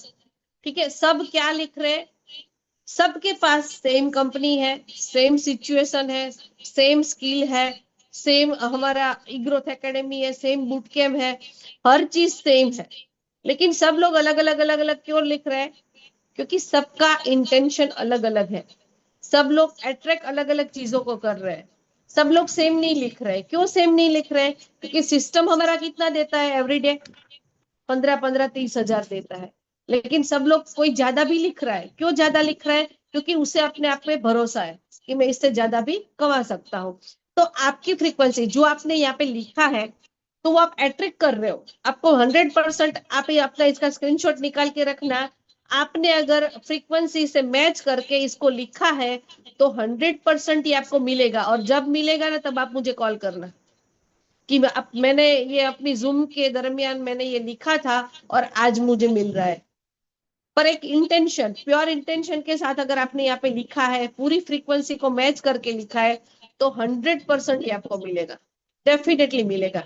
ठीक है, सब क्या लिख रहे हैं? सबके पास सेम कंपनी है, सेम सिचुएशन है, सेम स्किल है, सेम हमारा ई ग्रोथ एकेडमी है, सेम बूट कैम्प है, हर चीज सेम है। लेकिन सब लोग अलग अलग अलग अलग क्यों लिख रहे हैं? क्योंकि सबका इंटेंशन अलग अलग है। सब लोग अट्रैक्ट अलग अलग चीजों को कर रहे हैं। सब लोग सेम नहीं लिख रहे। क्यों सेम नहीं लिख रहे? क्योंकि सिस्टम हमारा कितना देता है एवरीडे? 15-15, 30,000 देता है। लेकिन सब लोग, कोई ज्यादा भी लिख रहा है। क्यों ज्यादा लिख रहा है? क्योंकि उसे अपने आप में भरोसा है कि मैं इससे ज्यादा भी कमा सकता हूँ। तो आपकी फ्रीक्वेंसी जो आपने यहाँ पे लिखा है, तो वो आप अट्रैक्ट कर रहे हो। आपको 100%, आप ये अपना इसका स्क्रीनशॉट निकाल के रखना। आपने अगर फ्रीक्वेंसी से मैच करके इसको लिखा है, तो 100% ये आपको मिलेगा। और जब मिलेगा ना, तब आप मुझे कॉल करना कि मैंने ये अपनी जूम के दरमियान मैंने ये लिखा था और आज मुझे मिल रहा है। पर एक इंटेंशन, प्योर इंटेंशन के साथ अगर आपने यहाँ पे लिखा है, पूरी फ्रीक्वेंसी को मैच करके लिखा है, तो 100% ये आपको मिलेगा, डेफिनेटली मिलेगा।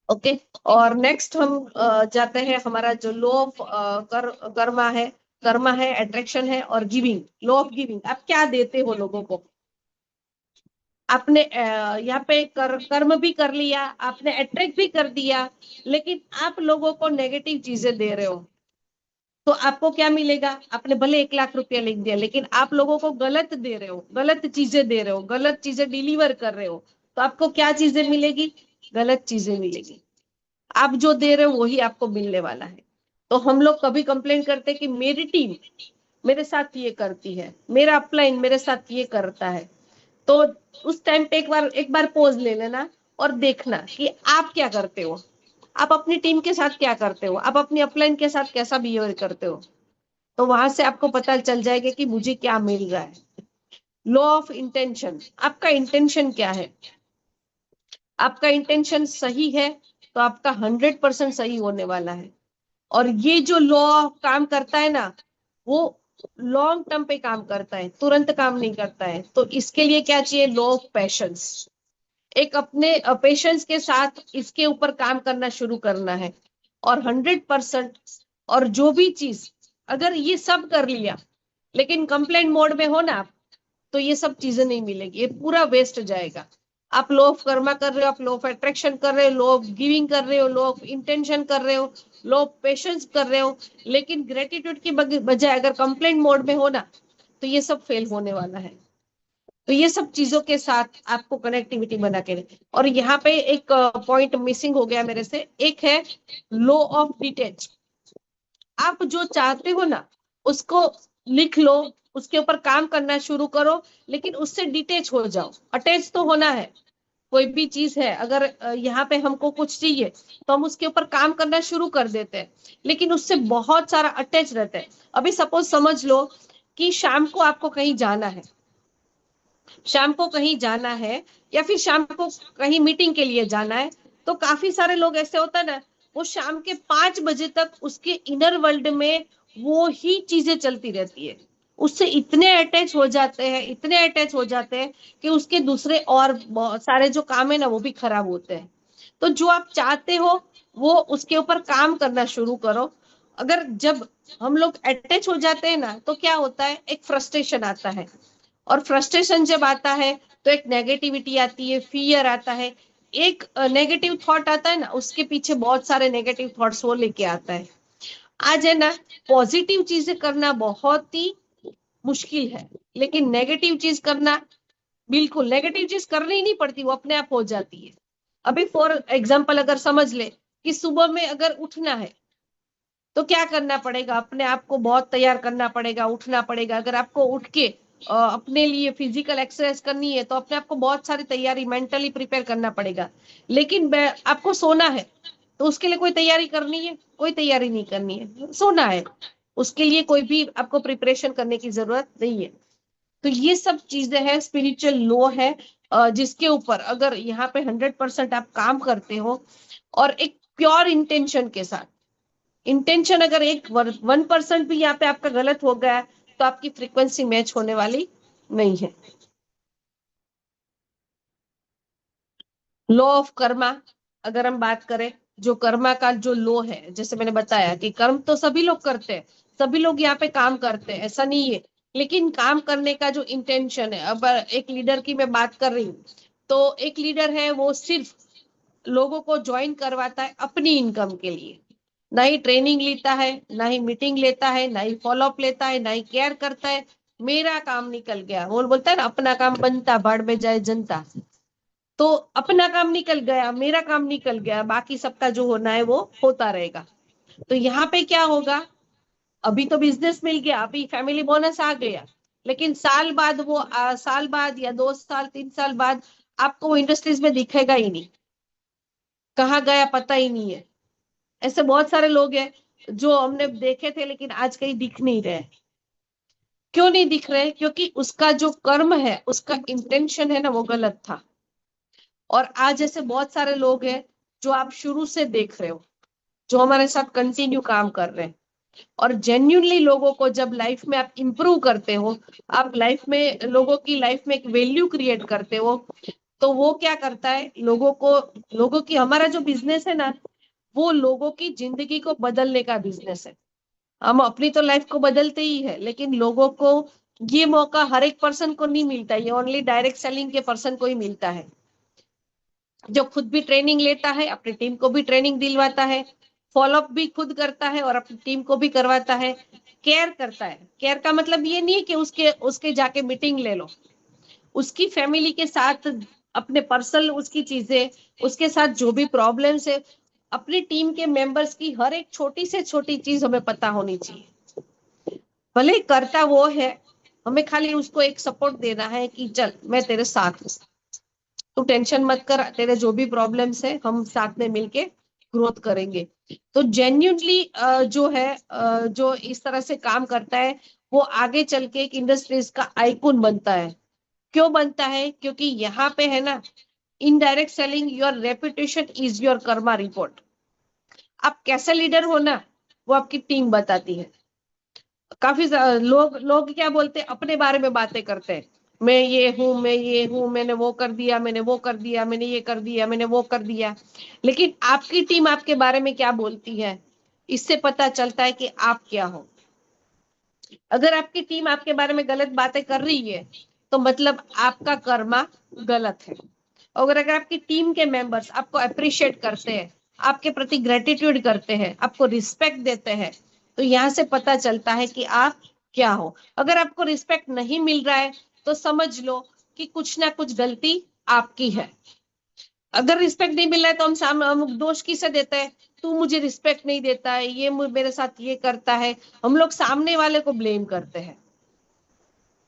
ओके। और नेक्स्ट हम जाते हैं, हमारा जो लो ऑफ कर्मा है, अट्रैक्शन है और गिविंग, लो ऑफ गिविंग। आप क्या देते हो लोगों को? आपने यहाँ पे कर्म भी कर लिया, आपने अट्रैक्ट भी कर दिया, लेकिन आप लोगों को नेगेटिव चीजें दे रहे हो, तो आपको क्या मिलेगा? आपने भले 1 लाख रुपया लिख दिया, लेकिन आप लोगों को गलत दे रहे हो, गलत चीजें दे रहे हो, गलत चीजें डिलीवर कर रहे हो, तो आपको क्या चीजें मिलेगी? गलत चीजें मिलेगी। आप जो दे रहे हो वही आपको मिलने वाला है। तो हम लोग कभी कंप्लेन करते हैं कि मेरी टीम मेरे साथ ये करती है, मेरा अपलाइन मेरे साथ ये करता है, तो उस टाइम पे एक बार पॉज ले लेना और देखना कि आप क्या करते हो, आप अपनी टीम के साथ क्या करते हो, आप अपनी अपलाइन के साथ कैसा बिहेवियर करते हो। तो वहां से आपको पता चल जाएगा कि मुझे क्या मिल रहा है। लॉ ऑफ इंटेंशन, आपका इंटेंशन क्या है? आपका इंटेंशन सही है तो आपका 100% सही होने वाला है। और ये जो लॉ काम करता है ना, वो लॉन्ग टर्म पे काम करता है, तुरंत काम नहीं करता है। तो इसके लिए क्या चाहिए? Law of patience. एक अपने पेशेंस के साथ इसके ऊपर काम करना शुरू करना है, और 100%। और जो भी चीज, अगर ये सब कर लिया लेकिन कंप्लेंट मोड में हो ना आप, तो ये सब चीजें नहीं मिलेगी, ये पूरा वेस्ट जाएगा। आप लो ऑफ कर्मा कर रहे हो, आप लो ऑफ अट्रैक्शन कर रहे हो, लो ऑफ गिविंग कर रहे हो, लो ऑफ इंटेंशन कर रहे हो, लो ऑफ पेशेंस कर रहे हो, लेकिन ग्रेटिट्यूड की बजाय अगर कंप्लेंट मोड में हो ना, तो ये सब फेल होने वाला है। तो ये सब चीजों के साथ आपको कनेक्टिविटी बना के रहे। और यहाँ पे एक पॉइंट मिसिंग हो गया मेरे से, एक है लो ऑफ डिटेच। आप जो चाहते हो ना, उसको लिख लो, उसके ऊपर काम करना शुरू करो, लेकिन उससे डिटेच हो जाओ। अटैच तो होना है, कोई भी चीज है, अगर यहाँ पे हमको कुछ चाहिए तो हम उसके ऊपर काम करना शुरू कर देते हैं, लेकिन उससे बहुत सारा अटैच रहता है। अभी सपोज समझ लो कि शाम को आपको कहीं जाना है, शाम को कहीं जाना है, या फिर शाम को कहीं मीटिंग के लिए जाना है, तो काफी सारे लोग ऐसे होता है ना, वो शाम के 5 बजे तक उसके इनर वर्ल्ड में वो ही चीजें चलती रहती है, उससे इतने अटैच हो जाते हैं, इतने अटैच हो जाते हैं कि उसके दूसरे और बहुत सारे जो काम है ना वो भी खराब होते हैं। तो जो आप चाहते हो वो उसके ऊपर काम करना शुरू करो। अगर जब हम लोग अटैच हो जाते हैं ना, तो क्या होता है, एक फ्रस्ट्रेशन आता है, और फ्रस्ट्रेशन जब आता है तो एक नेगेटिविटी आती है, फियर आता है। एक नेगेटिव थॉट आता है ना, उसके पीछे बहुत सारे नेगेटिव थॉट्स वो लेके आता है। आज है ना, पॉजिटिव चीजें करना बहुत ही मुश्किल है, लेकिन नेगेटिव चीज करना, बिल्कुल नेगेटिव चीज करनी ही नहीं पड़ती, वो अपने आप हो जाती है। अभी फॉर एग्जाम्पल अगर समझ ले कि सुबह में अगर उठना है, तो क्या करना पड़ेगा? अपने आप को बहुत तैयार करना पड़ेगा, उठना पड़ेगा। अगर आपको उठ के अपने लिए फिजिकल एक्सरसाइज करनी है, तो अपने आप को बहुत सारी तैयारी मेंटली प्रिपेयर करना पड़ेगा। लेकिन आपको सोना है, तो उसके लिए कोई तैयारी करनी है? कोई तैयारी नहीं करनी है, सोना है, उसके लिए कोई भी आपको प्रिपरेशन करने की जरूरत नहीं है। तो ये सब चीजें हैं, स्पिरिचुअल लॉ है, जिसके ऊपर अगर यहाँ पे 100% आप काम करते हो, और एक प्योर इंटेंशन के साथ। इंटेंशन अगर एक 1% भी यहाँ पे आपका गलत हो गया, तो आपकी फ्रीक्वेंसी मैच होने वाली नहीं है। लॉ ऑफ कर्मा, अगर हम बात करें, जो कर्मा का जो लॉ है, जैसे मैंने बताया कि कर्म तो सभी लोग करते हैं, सभी लोग यहाँ पे काम करते हैं, ऐसा नहीं है। लेकिन काम करने का जो इंटेंशन है, अब एक लीडर की मैं बात कर रही हूँ, तो एक लीडर है वो सिर्फ लोगों को ज्वाइन करवाता है अपनी इनकम के लिए, ना ही ट्रेनिंग लेता है, ना ही मीटिंग लेता है, ना ही फॉलोअप लेता है, ना ही केयर करता है। मेरा काम निकल गया, वो बोलता है ना, अपना काम बनता भाड़ में जाए जनता। तो अपना काम निकल गया, मेरा काम निकल गया, बाकी सबका जो होना है वो होता रहेगा। तो यहाँ पे क्या होगा, अभी तो बिजनेस मिल गया, अभी फैमिली बोनस आ गया, लेकिन साल बाद वो साल बाद या 2 साल 3 साल बाद आपको वो इंडस्ट्रीज में दिखेगा ही नहीं, कहाँ गया पता ही नहीं है। ऐसे बहुत सारे लोग हैं जो हमने देखे थे, लेकिन आज कहीं दिख नहीं रहे। क्यों नहीं दिख रहे? क्योंकि उसका जो कर्म है, उसका इंटेंशन है ना, वो गलत था। और आज ऐसे बहुत सारे लोग हैं जो आप शुरू से देख रहे हो, जो हमारे साथ कंटिन्यू काम कर रहे हैं। और जेन्युइनली लोगों को जब लाइफ में आप इंप्रूव करते हो, आप लाइफ में लोगों की लाइफ में एक वैल्यू क्रिएट करते हो, तो वो क्या करता है, लोगों की, हमारा जो बिजनेस है ना, वो लोगों की जिंदगी को बदलने का बिजनेस है। हम अपनी तो लाइफ को बदलते ही है, लेकिन लोगों को ये मौका हर एक पर्सन को नहीं मिलता, ये ओनली डायरेक्ट सेलिंग के पर्सन को ही मिलता है, जो खुद भी ट्रेनिंग लेता है, अपनी टीम को भी ट्रेनिंग दिलवाता है, फॉलोअप भी खुद करता है और अपनी टीम को भी करवाता है, केयर करता है। केयर का मतलब ये नहीं है कि उसके उसके जाके मीटिंग ले लो, उसकी फैमिली के साथ अपने पर्सनल उसकी चीजें, उसके साथ जो भी प्रॉब्लम्स है, अपनी टीम के मेंबर्स की हर एक छोटी से छोटी चीज हमें पता होनी चाहिए। भले करता वो है, हमें खाली उसको एक सपोर्ट देना है कि चल मैं तेरे साथ हूँ, तू टेंशन मत कर, तेरे जो भी प्रॉब्लम्स है हम साथ में मिलके ग्रोथ करेंगे। तो जेन्युइनली जो है जो इस तरह से काम करता है, वो आगे चल के एक इंडस्ट्रीज का आइकॉन बनता है। क्यों बनता है? क्योंकि यहाँ पे है ना, indirect selling, your reputation is your Karma report. आप कैसा लीडर हो ना, वो आपकी टीम बताती है। काफी लोग लोग क्या बोलते हैं, अपने बारे में बातें करते हैं, मैं ये हूँ, मैं ये हूँ, मैंने वो कर दिया, मैंने वो कर दिया, मैंने ये कर दिया, मैंने वो कर दिया। लेकिन आपकी टीम आपके बारे में क्या बोलती है, इससे पता चलता है कि आप क्या हो। अगर आपकी टीम आपके बारे में गलत बातें कर रही है, तो मतलब आपका कर्मा गलत है। और अगर आपकी टीम के मेंबर्स आपको अप्रिशिएट करते हैं, आपके प्रति ग्रेटिट्यूड करते हैं, आपको रिस्पेक्ट देते हैं, तो यहाँ से पता चलता है कि आप क्या हो। अगर आपको रिस्पेक्ट नहीं मिल रहा है, तो समझ लो कि कुछ ना कुछ गलती आपकी है। अगर रिस्पेक्ट नहीं मिल रहा है, तो हम दोष किसे देते हैं, तू मुझे रिस्पेक्ट नहीं देता है, ये मेरे साथ ये करता है, हम लोग सामने वाले को ब्लेम करते हैं।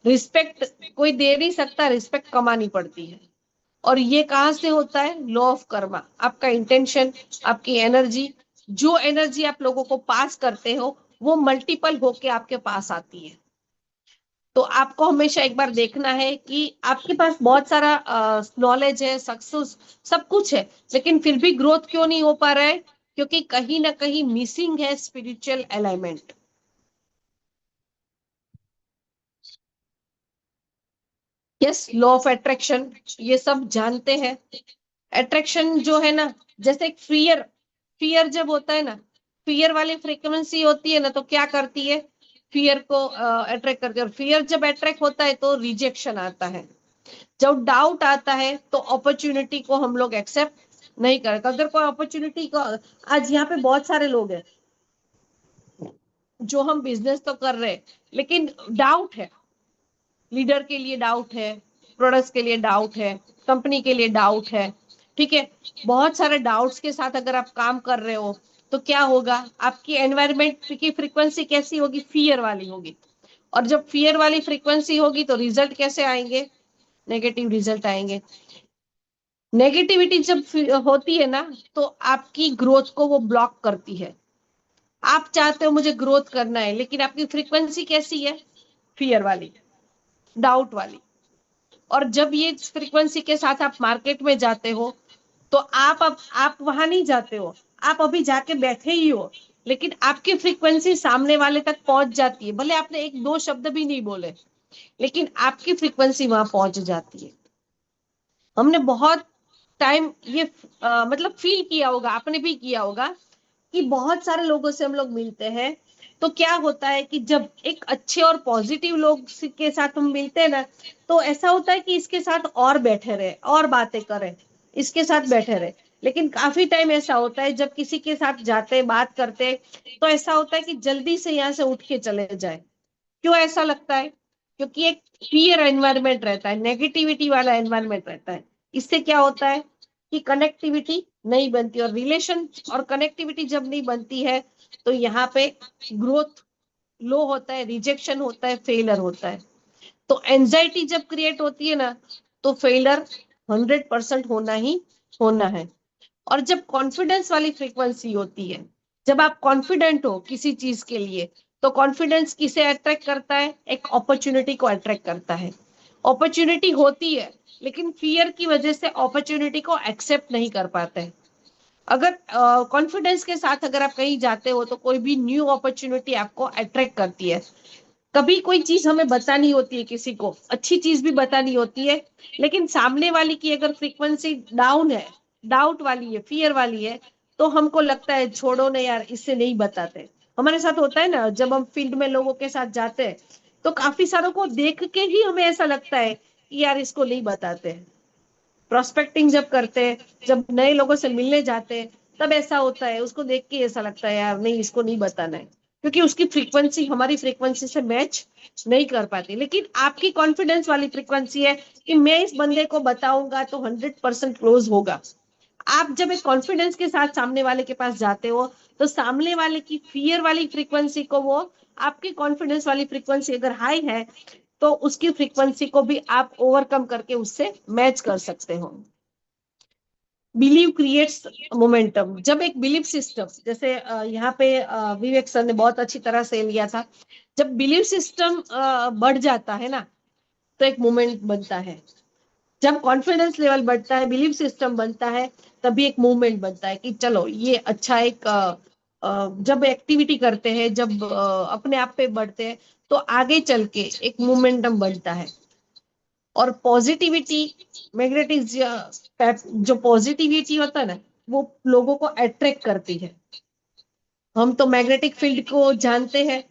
रिस्पेक्ट कोई दे नहीं सकता, रिस्पेक्ट कमानी पड़ती है। और ये कहाँ से होता है? Law of Karma. आपका इंटेंशन, आपकी एनर्जी, जो एनर्जी आप लोगों को पास करते हो, वो मल्टीपल होके आपके पास आती है। तो आपको हमेशा एक बार देखना है कि आपके पास बहुत सारा नॉलेज है, सक्सेस सब कुछ है, लेकिन फिर भी ग्रोथ क्यों नहीं हो पा रहा है? क्योंकि कहीं ना कहीं मिसिंग है spiritual element. Yes, law of attraction, ये सब जानते हैं। अट्रैक्शन जो है ना, जैसे एक फियर, फियर जब होता है ना, फियर वाली फ्रीक्वेंसी होती है ना, तो क्या करती है, फियर को अट्रैक्ट करती है। और फियर जब अट्रैक्ट होता है तो रिजेक्शन आता है। जब डाउट आता है तो अपॉर्चुनिटी को हम लोग एक्सेप्ट नहीं करते। अगर कोई अपॉर्चुनिटी को, आज यहाँ पे बहुत सारे लोग हैं जो हम बिजनेस तो कर रहे हैं, लेकिन डाउट है, लीडर के लिए डाउट है, प्रोडक्ट्स के लिए डाउट है, कंपनी के लिए डाउट है। ठीक है, बहुत सारे डाउट्स के साथ अगर आप काम कर रहे हो, तो क्या होगा, आपकी एनवायरमेंट की फ्रीक्वेंसी कैसी होगी? फियर वाली होगी। और जब फियर वाली फ्रीक्वेंसी होगी, तो रिजल्ट कैसे आएंगे? नेगेटिव रिजल्ट आएंगे। नेगेटिविटी जब होती है ना, तो आपकी ग्रोथ को वो ब्लॉक करती है। आप चाहते हो मुझे ग्रोथ करना है, लेकिन आपकी फ्रीक्वेंसी कैसी है? फियर वाली, डाउट वाली। और जब ये फ्रीक्वेंसी के साथ आप मार्केट में जाते हो, तो आप वहां नहीं जाते हो, आप अभी जाके बैठे ही हो, लेकिन आपकी फ्रीक्वेंसी सामने वाले तक पहुंच जाती है। भले आपने एक दो शब्द भी नहीं बोले, लेकिन आपकी फ्रीक्वेंसी वहां पहुंच जाती है। हमने बहुत टाइम ये मतलब फील किया होगा, आपने भी किया होगा, कि बहुत सारे लोगों से हम लोग मिलते हैं, तो क्या होता है कि जब एक अच्छे और पॉजिटिव लोग के साथ हम मिलते हैं ना, तो ऐसा होता है कि इसके साथ और बैठे रहे और बातें करें, इसके साथ बैठे रहे। लेकिन काफी टाइम ऐसा होता है जब किसी के साथ जाते बात करते, तो ऐसा होता है कि जल्दी से यहाँ से उठ के चले जाए। क्यों ऐसा लगता है? क्योंकि एक फियर एनवायरमेंट रहता है, नेगेटिविटी वाला एनवायरमेंट रहता है। इससे क्या होता है कि कनेक्टिविटी नहीं बनती, और रिलेशन और कनेक्टिविटी जब नहीं बनती है, तो यहाँ पे ग्रोथ लो होता है, रिजेक्शन होता है, फेलियर होता है। तो एंजाइटी जब क्रिएट होती है ना, तो फेलियर 100% होना ही होना है। और जब कॉन्फिडेंस वाली फ्रीक्वेंसी होती है, जब आप कॉन्फिडेंट हो किसी चीज के लिए, तो कॉन्फिडेंस किसे अट्रैक्ट करता है? एक अपॉर्चुनिटी को अट्रैक्ट करता है। अपॉर्चुनिटी होती है, लेकिन फियर की वजह से अपॉर्चुनिटी को एक्सेप्ट नहीं कर पाते हैं। अगर कॉन्फिडेंस के साथ अगर आप कहीं जाते हो, तो कोई भी न्यू अपॉर्चुनिटी आपको अट्रैक्ट करती है। कभी कोई चीज हमें बतानी होती है, किसी को अच्छी चीज भी बतानी होती है, लेकिन सामने वाले की अगर फ्रीक्वेंसी डाउन है, डाउट वाली है, फियर वाली है, तो हमको लगता है छोड़ो ना यार, इससे नहीं बताते। हमारे साथ होता है ना, जब हम फील्ड में लोगों के साथ जाते हैं, तो काफी सारों को देख के ही हमें ऐसा लगता है कि यार इसको नहीं बताते। प्रोस्पेक्टिंग जब करते हैं, जब नए लोगों से मिलने जाते हैं, तब ऐसा होता है, उसको देख के ऐसा लगता है यार नहीं, इसको नहीं बताना है, क्योंकि उसकी फ्रीक्वेंसी हमारी फ्रीक्वेंसी से मैच नहीं कर पाती। लेकिन आपकी कॉन्फिडेंस वाली फ्रीक्वेंसी है कि मैं इस बंदे को बताऊंगा तो 100% क्लोज होगा। आप जब एक कॉन्फिडेंस के साथ सामने वाले के पास जाते हो, तो सामने वाले की फियर वाली फ्रीक्वेंसी को वो आपकी कॉन्फिडेंस वाली फ्रीक्वेंसी अगर हाई है, तो उसकी फ्रीक्वेंसी को भी आप ओवरकम करके उससे मैच कर सकते हो। Believe creates momentum. जब एक बिलीव सिस्टम, जैसे यहाँ पे विवेक सर ने बहुत अच्छी तरह से लिया था, जब बिलीव सिस्टम बढ़ जाता है ना, तो एक मोमेंट बनता है। जब कॉन्फिडेंस लेवल बढ़ता है, बिलीव सिस्टम बनता है, तभी एक मूवमेंट बनता है कि चलो ये अच्छा एक जब एक्टिविटी करते हैं, जब अपने आप पे बढ़ते हैं, तो आगे चल के एक मोमेंटम बनता है। और पॉजिटिविटी, मैग्नेटिक जो पॉजिटिविटी होता है ना, वो लोगों को अट्रैक्ट करती है। हम तो मैग्नेटिक फील्ड को जानते हैं।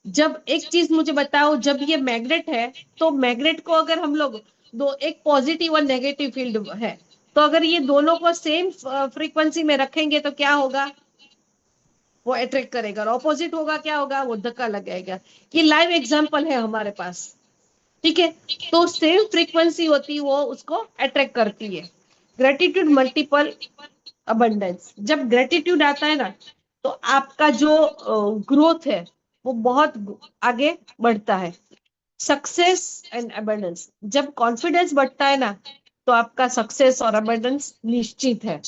जब एक चीज मुझे बताओ, जब ये मैग्नेट है, तो मैग्नेट को अगर हम लोग दो, एक पॉजिटिव और नेगेटिव फील्ड है, तो अगर ये दोनों को सेम फ्रीक्वेंसी में रखेंगे तो क्या होगा, वो अट्रैक्ट करेगा। और ऑपोजिट होगा, क्या होगा, वो धक्का लगाएगा। ये लाइव एग्जांपल है हमारे पास। ठीक है, तो सेम फ्रीक्वेंसी होती है, वो उसको अट्रैक्ट करती है। Gratitude multiple abundance. जब ग्रेटिट्यूड आता है ना, तो आपका जो ग्रोथ है वो बहुत आगे बढ़ता है। Success and abundance. जब कॉन्फिडेंस बढ़ता है ना, तो आपका सक्सेस और अबंडेंस निश्चित है।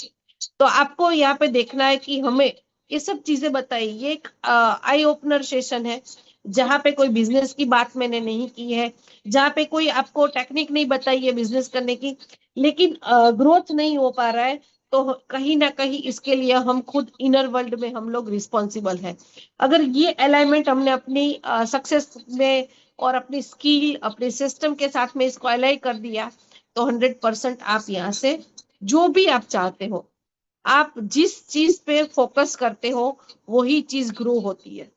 तो आपको यहाँ पे देखना है कि हमें ये सब चीजें बताई। ये एक आई ओपनर सेशन है, जहाँ पे कोई बिजनेस की बात मैंने नहीं की है, जहाँ पे कोई आपको टेक्निक नहीं बताई है बिजनेस करने की, लेकिन ग्रोथ नहीं हो पा रहा है, तो कहीं ना कहीं इसके लिए हम खुद इनर वर्ल्ड में हम लोग रिस्पॉन्सिबल है। अगर ये अलाइनमेंट हमने अपनी सक्सेस में और अपनी स्किल, अपने सिस्टम के साथ में इसको अलाइ कर दिया, तो 100% आप यहाँ से जो भी आप चाहते हो, आप जिस चीज पे फोकस करते हो, वही चीज ग्रो होती है।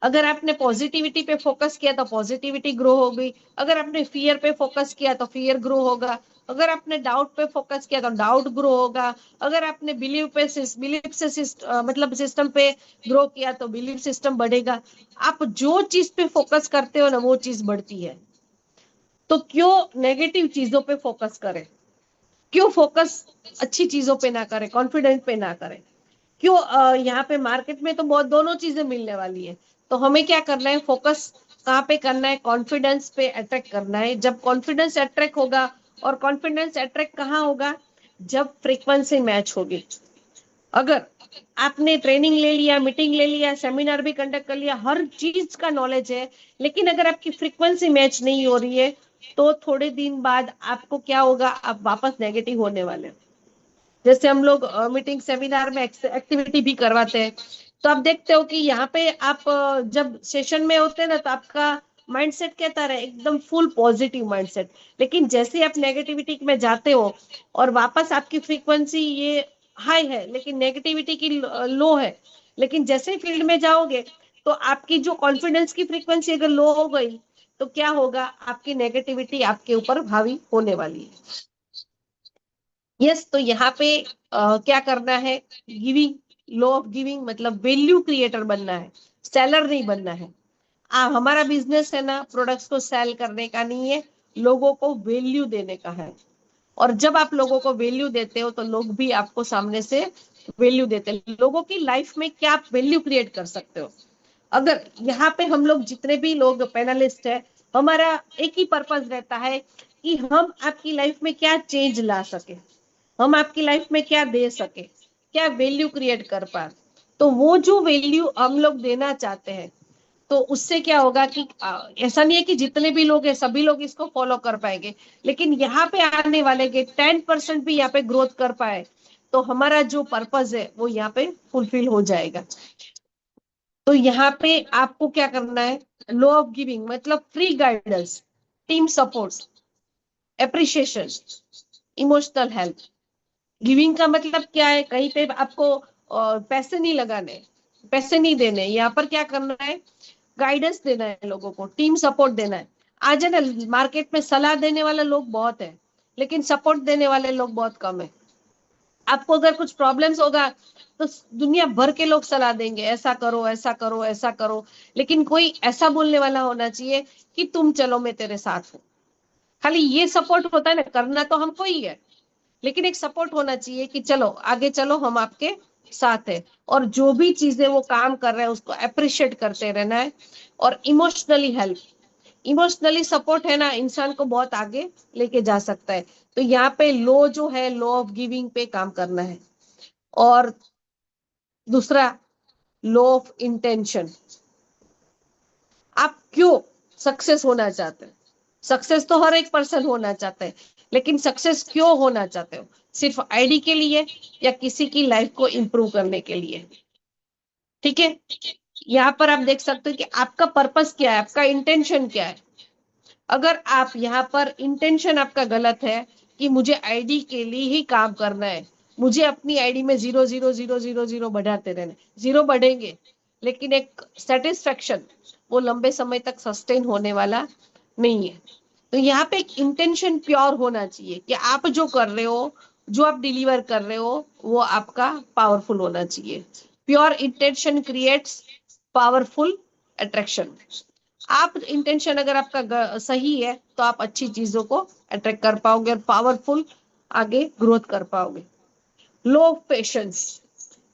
अगर आपने पॉजिटिविटी पे फोकस किया तो पॉजिटिविटी ग्रो होगी, अगर आपने फियर पे फोकस किया तो फियर ग्रो होगा, अगर आपने डाउट पे फोकस किया तो डाउट ग्रो होगा, अगर आपने बिलीव से मतलब सिस्टम पे ग्रो किया तो बिलीव सिस्टम बढ़ेगा। आप जो चीज पे फोकस करते हो ना, वो चीज बढ़ती है। तो क्यों नेगेटिव चीजों पे फोकस करें, क्यों फोकस अच्छी चीजों पे ना करें, कॉन्फिडेंट पे ना करें। क्यों यहाँ पे मार्केट में तो बहुत दोनों चीजें मिलने वाली है। तो हमें क्या करना है, फोकस कहाँ पे करना है, कॉन्फिडेंस पे अट्रैक्ट करना है। जब कॉन्फिडेंस अट्रैक्ट होगा, और कॉन्फिडेंस अट्रैक्ट कहाँ होगा, जब फ्रीक्वेंसी मैच होगी। अगर आपने ट्रेनिंग ले लिया, मीटिंग ले लिया, सेमिनार भी कंडक्ट कर लिया, हर चीज का नॉलेज है, लेकिन अगर आपकी फ्रीक्वेंसी मैच नहीं हो रही है, तो थोड़े दिन बाद आपको क्या होगा, आप वापस नेगेटिव होने वाले। जैसे हम लोग मीटिंग सेमिनार में एक्टिविटी भी करवाते हैं, तो आप देखते हो कि यहाँ पे आप जब सेशन में होते हैं ना, तो आपका माइंडसेट कहता रहे एकदम फुल पॉजिटिव माइंडसेट। लेकिन जैसे आप नेगेटिविटी में जाते हो, और वापस आपकी फ्रीक्वेंसी ये हाई है लेकिन नेगेटिविटी की लो है, लेकिन जैसे ही फील्ड में जाओगे, तो आपकी जो कॉन्फिडेंस की फ्रीक्वेंसी अगर लो हो गई, तो क्या होगा, आपकी नेगेटिविटी आपके ऊपर हावी होने वाली है। यस, तो यहाँ पे क्या करना है, गिविंग, लॉ ऑफ गिविंग, मतलब वैल्यू क्रिएटर बनना है, सेलर नहीं बनना है। हमारा बिजनेस है ना, प्रोडक्ट्स को सेल करने का नहीं है, लोगों को वैल्यू देने का है। और जब आप लोगों को वैल्यू देते हो, तो लोग भी आपको सामने से वैल्यू देते हैं। लोगों की लाइफ में क्या आप वैल्यू क्रिएट कर सकते हो। अगर यहाँ पे हम लोग जितने भी लोग पैनलिस्ट है, हमारा एक ही पर्पस रहता है कि हम आपकी लाइफ में क्या चेंज ला सके, हम आपकी लाइफ में क्या दे सके, क्या वैल्यू क्रिएट कर पाए। तो वो जो वैल्यू हम लोग देना चाहते हैं, तो उससे क्या होगा कि ऐसा नहीं है कि जितने भी लोग हैं सभी लोग इसको फॉलो कर पाएंगे, लेकिन यहाँ पे आने वाले के 10% भी यहाँ पे ग्रोथ कर पाए, तो हमारा जो पर्पस है वो यहाँ पे फुलफिल हो जाएगा। तो यहाँ पे आपको क्या करना है, लो ऑफ गिविंग मतलब free guidance, team support, appreciation, emotional help. Giving का मतलब क्या है, कहीं पे आपको पैसे नहीं लगाने, पैसे नहीं देने, यहाँ पर क्या करना है, गाइडेंस देना है लोगों को, टीम सपोर्ट देना है। आज है ना, मार्केट में सलाह देने वाले लोग बहुत है, लेकिन सपोर्ट देने वाले लोग बहुत कम है। आपको अगर कुछ प्रॉब्लम्स होगा तो दुनिया भर के लोग सलाह देंगे, ऐसा करो ऐसा करो ऐसा करो, लेकिन कोई ऐसा बोलने वाला होना चाहिए कि तुम चलो मैं तेरे साथ हूँ। खाली ये सपोर्ट होता है ना, करना तो हमको ही है, लेकिन एक सपोर्ट होना चाहिए कि चलो आगे चलो, हम आपके साथ है। और जो भी चीजें वो काम कर रहे हैं उसको अप्रिशिएट करते रहना है। और इमोशनली हेल्प, इमोशनली सपोर्ट है ना, इंसान को बहुत आगे लेके जा सकता है। तो यहाँ पे लो जो है, लो ऑफ गिविंग पे काम करना है। और दूसरा, लो ऑफ इंटेंशन। आप क्यों सक्सेस होना चाहते हैं? सक्सेस तो हर एक पर्सन होना चाहता है, लेकिन सक्सेस क्यों होना चाहते हो? सिर्फ आईडी के लिए या किसी की लाइफ को इंप्रूव करने के लिए? ठीक है, यहाँ पर आप देख सकते हो कि आपका पर्पस क्या है, आपका इंटेंशन क्या है। अगर आप यहाँ पर इंटेंशन आपका गलत है कि मुझे आईडी के लिए ही काम करना है, मुझे अपनी आईडी में 0 0 0 0 0 बढ़ाते रहना, जीरो बढ़ेंगे, लेकिन एक सेटिस्फेक्शन वो लंबे समय तक सस्टेन होने वाला नहीं है। तो यहाँ पे एक इंटेंशन प्योर होना चाहिए कि आप जो कर रहे हो, जो आप डिलीवर कर रहे हो, वो आपका पावरफुल होना चाहिए। Pure intention creates powerful attraction. आप इंटेंशन अगर आपका सही है तो आप अच्छी चीजों को अट्रैक्ट कर पाओगे और पावरफुल आगे ग्रोथ कर पाओगे। लो ऑफ पेशेंस,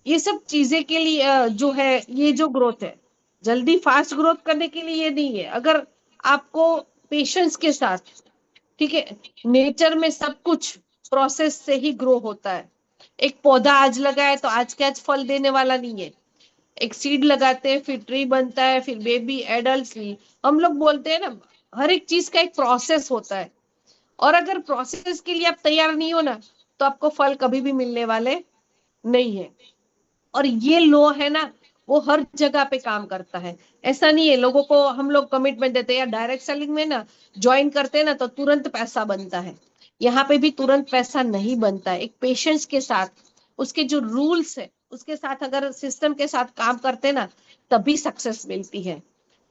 ये सब चीजें के लिए जो है, ये जो ग्रोथ है, जल्दी फास्ट ग्रोथ करने के लिए ये नहीं है। अगर आपको पेशेंस के साथ, ठीक है, नेचर में सब कुछ प्रोसेस से ही ग्रो होता है। एक पौधा आज लगा है तो आज के आज फल देने वाला नहीं है। एक सीड लगाते हैं, फिर ट्री बनता है, फिर बेबी, एडल्ट। हम लोग बोलते हैं ना, हर एक चीज का एक प्रोसेस होता है। और अगर प्रोसेस के लिए आप तैयार नहीं हो ना, तो आपको फल कभी भी मिलने वाले नहीं है। और ये लो है ना, वो हर जगह पे काम करता है। ऐसा नहीं है, लोगों को हम लोग कमिटमेंट देते हैं या डायरेक्ट सेलिंग में ना ज्वाइन करते हैं ना तो तुरंत पैसा बनता है। यहाँ पे भी तुरंत पैसा नहीं बनता है। एक पेशेंस के साथ, उसके जो रूल्स है उसके साथ, अगर सिस्टम के साथ काम करते ना, तभी सक्सेस मिलती है।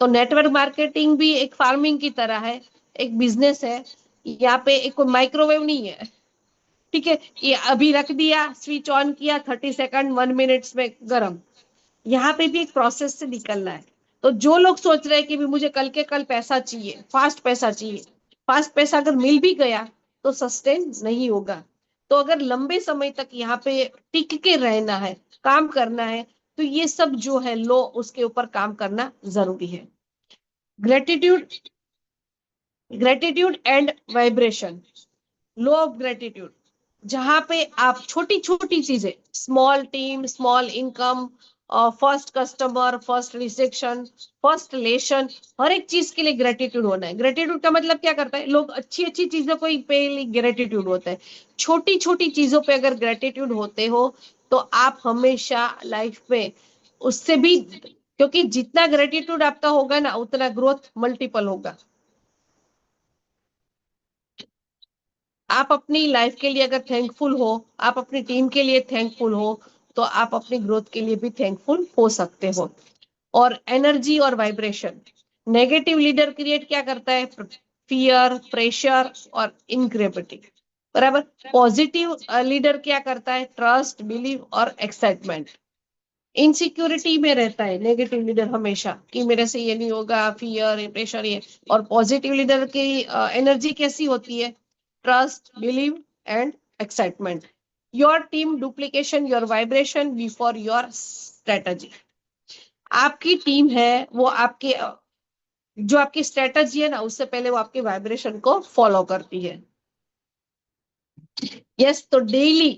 तो नेटवर्क मार्केटिंग भी एक फार्मिंग की तरह है, एक बिजनेस है। यहाँ पे एक माइक्रोवेव नहीं है, ठीक है, ये अभी रख दिया, स्विच ऑन किया, 30 सेकंड 1 मिनट्स में गर्म। यहाँ पे भी एक प्रोसेस से निकलना है। तो जो लोग सोच रहे हैं कि भी मुझे कल के कल पैसा चाहिए, फास्ट पैसा चाहिए, फास्ट पैसा अगर मिल भी गया तो सस्टेन नहीं होगा। तो अगर लंबे समय तक यहाँ पे टिक के रहना है, काम करना है, तो ये सब जो है लो, उसके ऊपर काम करना जरूरी है। Gratitude, gratitude and vibration. Law of gratitude, जहां पे आप छोटी छोटी चीजें, small team, small income, first customer, first rejection, first relation, हर एक चीज के लिए ग्रेटिट्यूड होना है। ग्रेटिट्यूड का मतलब क्या करता है, लोग अच्छी अच्छी चीजों को पे ग्रेटिट्यूड होता है। छोटी छोटी चीजों पे अगर ग्रेटिट्यूड होते हो तो आप हमेशा लाइफ में उससे भी, क्योंकि जितना ग्रेटिट्यूड आपका होगा ना, उतना ग्रोथ मल्टीपल होगा। आप अपनी लाइफ के लिए अगर थैंकफुल हो, आप अपनी टीम के लिए थैंकफुल हो, तो आप अपनी ग्रोथ के लिए भी थैंकफुल हो सकते हो। और एनर्जी और वाइब्रेशन, नेगेटिव लीडर क्रिएट क्या करता है, फियर, प्रेशर और इनक्रेडिबिलिटी, बराबर। पॉजिटिव लीडर क्या करता है, ट्रस्ट, बिलीव और एक्साइटमेंट। इनसिक्योरिटी में रहता है नेगेटिव लीडर हमेशा कि मेरे से ये नहीं होगा, फियर, प्रेशर, ये। और पॉजिटिव लीडर की एनर्जी कैसी होती है, trust, believe and excitement. Your team duplication your vibration before your strategy. आपकी टीम है वो आपके जो आपकी स्ट्रेटजी है ना, उससे पहले वो आपके वाइब्रेशन को फॉलो करती है। यस, तो डेली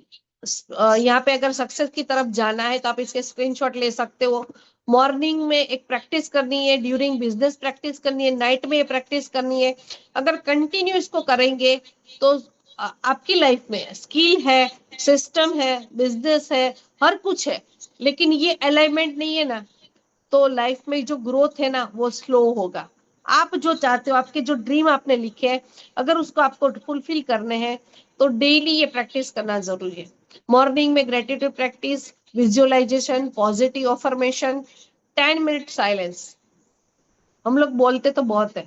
यहाँ पे अगर सक्सेस की तरफ जाना है तो आप इसके स्क्रीनशॉट ले सकते हो। मॉर्निंग में एक प्रैक्टिस करनी है, ड्यूरिंग बिजनेस प्रैक्टिस करनी है, नाइट में प्रैक्टिस करनी है। अगर कंटिन्यू इसको करेंगे तो आपकी लाइफ में स्किल है, सिस्टम है, बिजनेस है, हर कुछ है, लेकिन ये अलाइनमेंट नहीं है ना, तो लाइफ में जो ग्रोथ है ना वो स्लो होगा। आप जो चाहते हो, आपके जो ड्रीम आपने लिखे हैं, अगर उसको आपको फुलफिल करने हैं तो डेली ये प्रैक्टिस करना जरूरी है। मॉर्निंग में gratitude practice, visualisation, positive affirmation, 10 minute silence. हम लोग बोलते तो बहुत है,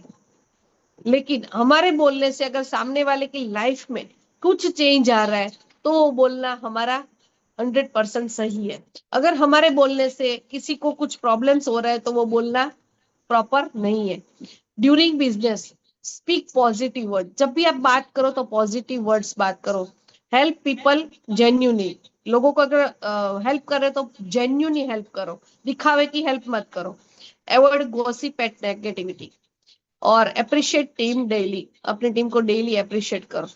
लेकिन हमारे बोलने से अगर सामने वाले की लाइफ में कुछ चेंज आ रहा है तो वो बोलना हमारा 100% सही है। अगर हमारे बोलने से किसी को कुछ प्रॉब्लम्स हो रहा है तो वो बोलना प्रॉपर नहीं है। During business speak positive word. जब भी आप बात करो तो पॉजिटिव वर्ड्स बात करो। Help people genuinely. लोगों को अगर हेल्प कर रहे तो जेन्यूनली हेल्प करो, दिखावे की हेल्प मत करो। Avoid gossip and negativity. और अप्रिशिएट टीम डेली। अपनी टीम को डेली अप्रिशिएट करो।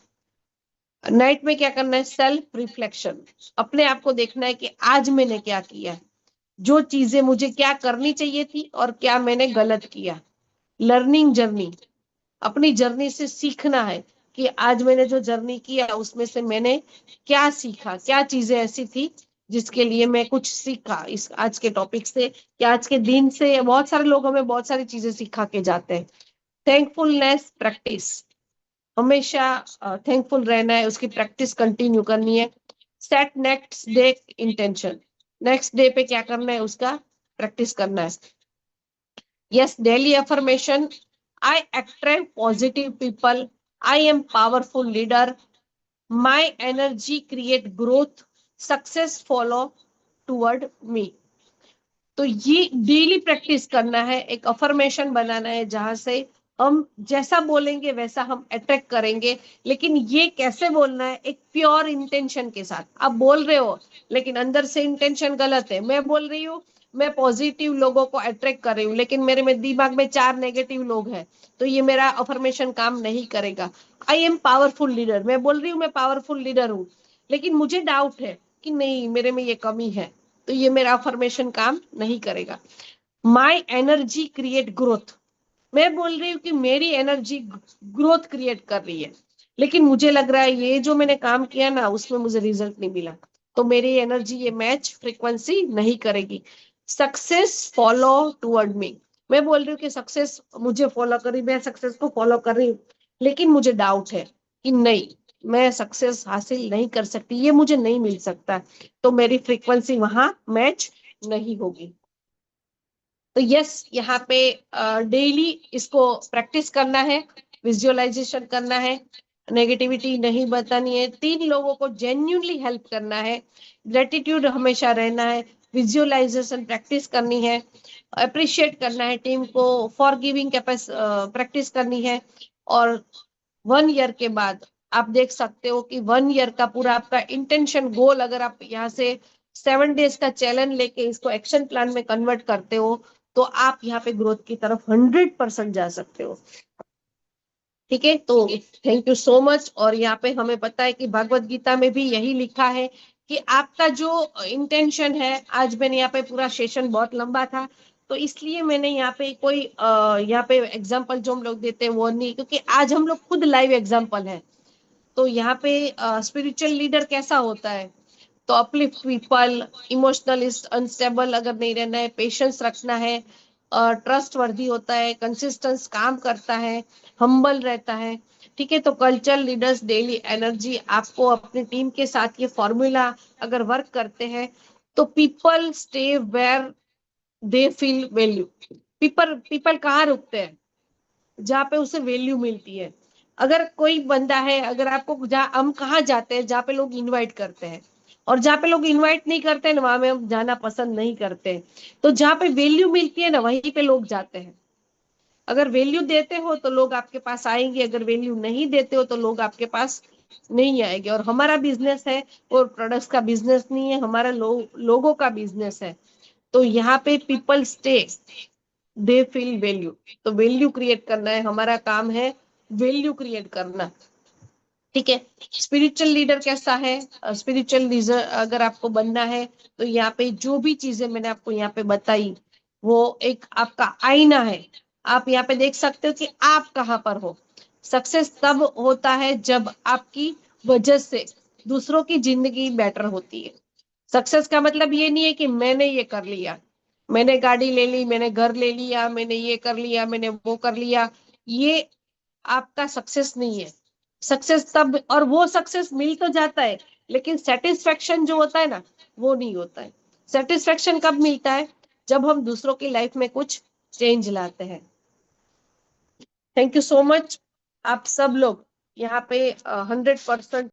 नाइट में क्या करना है? Self reflection. अपने आप को देखना है कि आज मैंने क्या किया, जो चीजें मुझे क्या करनी चाहिए थी और क्या मैंने गलत किया। Learning journey. अपनी जर्नी से सीखना है कि आज मैंने जो जर्नी किया उसमें से मैंने क्या सीखा, क्या चीजें ऐसी थी जिसके लिए मैं कुछ सीखा इस आज के टॉपिक से, कि आज के दिन से बहुत सारे लोग हमें बहुत सारी चीजें सिखा के जाते हैं। Thankfulness practice. हमेशा थैंकफुल रहना है, उसकी प्रैक्टिस कंटिन्यू करनी है। Set next day intention. Next day पे क्या करना है उसका प्रैक्टिस करना है। Yes, daily affirmation. I attract positive people. I am powerful leader. My energy create growth. Success follow toward me. तो ये डेली प्रैक्टिस करना है, एक अफर्मेशन बनाना है जहां से हम जैसा बोलेंगे वैसा हम अट्रैक्ट करेंगे। लेकिन ये कैसे बोलना है? एक प्योर इंटेंशन के साथ। आप बोल रहे हो लेकिन अंदर से इंटेंशन गलत है। मैं बोल रही हूँ मैं पॉजिटिव लोगों को अट्रैक्ट कर रही हूँ, लेकिन मेरे में दिमाग में 4 नेगेटिव लोग हैं, तो ये मेरा अफर्मेशन काम नहीं करेगा। आई एम पावरफुल लीडर। मैं बोल रही हूँ मैं पावरफुल लीडर हूँ, लेकिन मुझे डाउट है कि नहीं मेरे में ये कमी है, तो ये मेरा अफर्मेशन काम नहीं करेगा। माई एनर्जी क्रिएट ग्रोथ। मैं बोल रही हूँ कि मेरी एनर्जी ग्रोथ क्रिएट कर रही है, लेकिन मुझे लग रहा है ये जो मैंने काम किया ना उसमें मुझे रिजल्ट नहीं मिला, तो मेरी एनर्जी ये मैच फ्रीक्वेंसी नहीं करेगी। सक्सेस फॉलो टूवर्ड मी। मैं बोल रही हूँ कि सक्सेस मुझे फॉलो करी, मैं सक्सेस को फॉलो कर रही हूँ, लेकिन मुझे डाउट है कि नहीं मैं सक्सेस हासिल नहीं कर सकती, ये मुझे नहीं मिल सकता, तो मेरी फ्रीक्वेंसी वहां मैच नहीं होगी। तो यस, यहाँ पे डेली इसको प्रैक्टिस करना है, विजुअलाइजेशन करना है, नेगेटिविटी नहीं बतानी है, 3 लोगों को जेन्यूनली हेल्प करना है, ग्रेटिट्यूड हमेशा रहना है, विजुअलाइजेशन प्रैक्टिस करनी है, अप्रिशिएट करना है टीम को, फॉर गिविंग प्रैक्टिस करनी है। और 1 ईयर के बाद आप देख सकते हो कि 1 ईयर का पूरा आपका इंटेंशन गोल, अगर आप यहाँ से 7 डेज का चैलेंज लेके इसको एक्शन प्लान में कन्वर्ट करते हो तो आप यहाँ पे ग्रोथ की तरफ 100% जा सकते हो। ठीक है, तो थैंक यू सो मच। और यहाँ पे हमें पता है कि भगवत गीता में भी यही लिखा है कि आपका जो इंटेंशन है, आज मैंने यहाँ पे पूरा सेशन बहुत लंबा था तो इसलिए मैंने यहाँ पे कोई यहाँ पे एग्जाम्पल जो हम लोग देते हैं वो नहीं, क्योंकि आज हम लोग खुद लाइव एग्जाम्पल है। तो यहाँ पे स्पिरिचुअल लीडर कैसा होता है? तो अपलिफ्ट पीपल, इमोशनल अनस्टेबल अगर नहीं रहना है, पेशेंस रखना है, ट्रस्ट वर्दी होता है, कंसिस्टेंस काम करता है, हम्बल रहता है। ठीक है, तो कल्चरल लीडर्स डेली एनर्जी। आपको अपनी टीम के साथ ये फॉर्मूला अगर वर्क करते हैं तो people stay where they feel value. People people कहाँ रुकते हैं? जहाँ पे उसे वैल्यू मिलती है। अगर कोई बंदा है, अगर आपको जहाँ हम कहाँ जाते हैं जहाँ पे लोग इनवाइट करते हैं, और जहाँ पे लोग इनवाइट नहीं करते हैं ना वहां में हम जाना पसंद नहीं करते हैं। तो जहाँ पे वैल्यू मिलती है ना वहीं पे लोग जाते हैं। अगर वैल्यू देते हो तो लोग आपके पास आएंगे, अगर वैल्यू नहीं देते हो तो लोग आपके पास नहीं आएंगे। और हमारा बिजनेस है और प्रोडक्ट्स का बिजनेस नहीं है, हमारा लोगों का बिजनेस है। तो यहाँ पे पीपल स्टे दे फील वैल्यू। तो वैल्यू क्रिएट करना है, हमारा काम है वैल्यू क्रिएट करना। ठीक है, स्पिरिचुअल लीडर कैसा है? स्पिरिचुअल लीडर अगर आपको बनना है तो यहाँ पे जो भी चीजें मैंने आपको यहाँ पे बताई वो एक आपका आईना है। आप यहाँ पे देख सकते हो कि आप कहाँ पर हो। सक्सेस तब होता है जब आपकी वजह से दूसरों की जिंदगी बेटर होती है। सक्सेस का मतलब ये नहीं है कि मैंने ये कर लिया, मैंने गाड़ी ले ली, मैंने घर ले लिया, मैंने ये कर लिया, मैंने वो कर लिया, ये आपका सक्सेस नहीं है। सक्सेस तब, और वो सक्सेस मिल तो जाता है, लेकिन सेटिस्फेक्शन जो होता है ना, वो नहीं होता है। सेटिस्फेक्शन कब मिलता है? जब हम दूसरों की लाइफ में कुछ चेंज लाते हैं। Thank you so much. आप सब लोग यहाँ पे 100%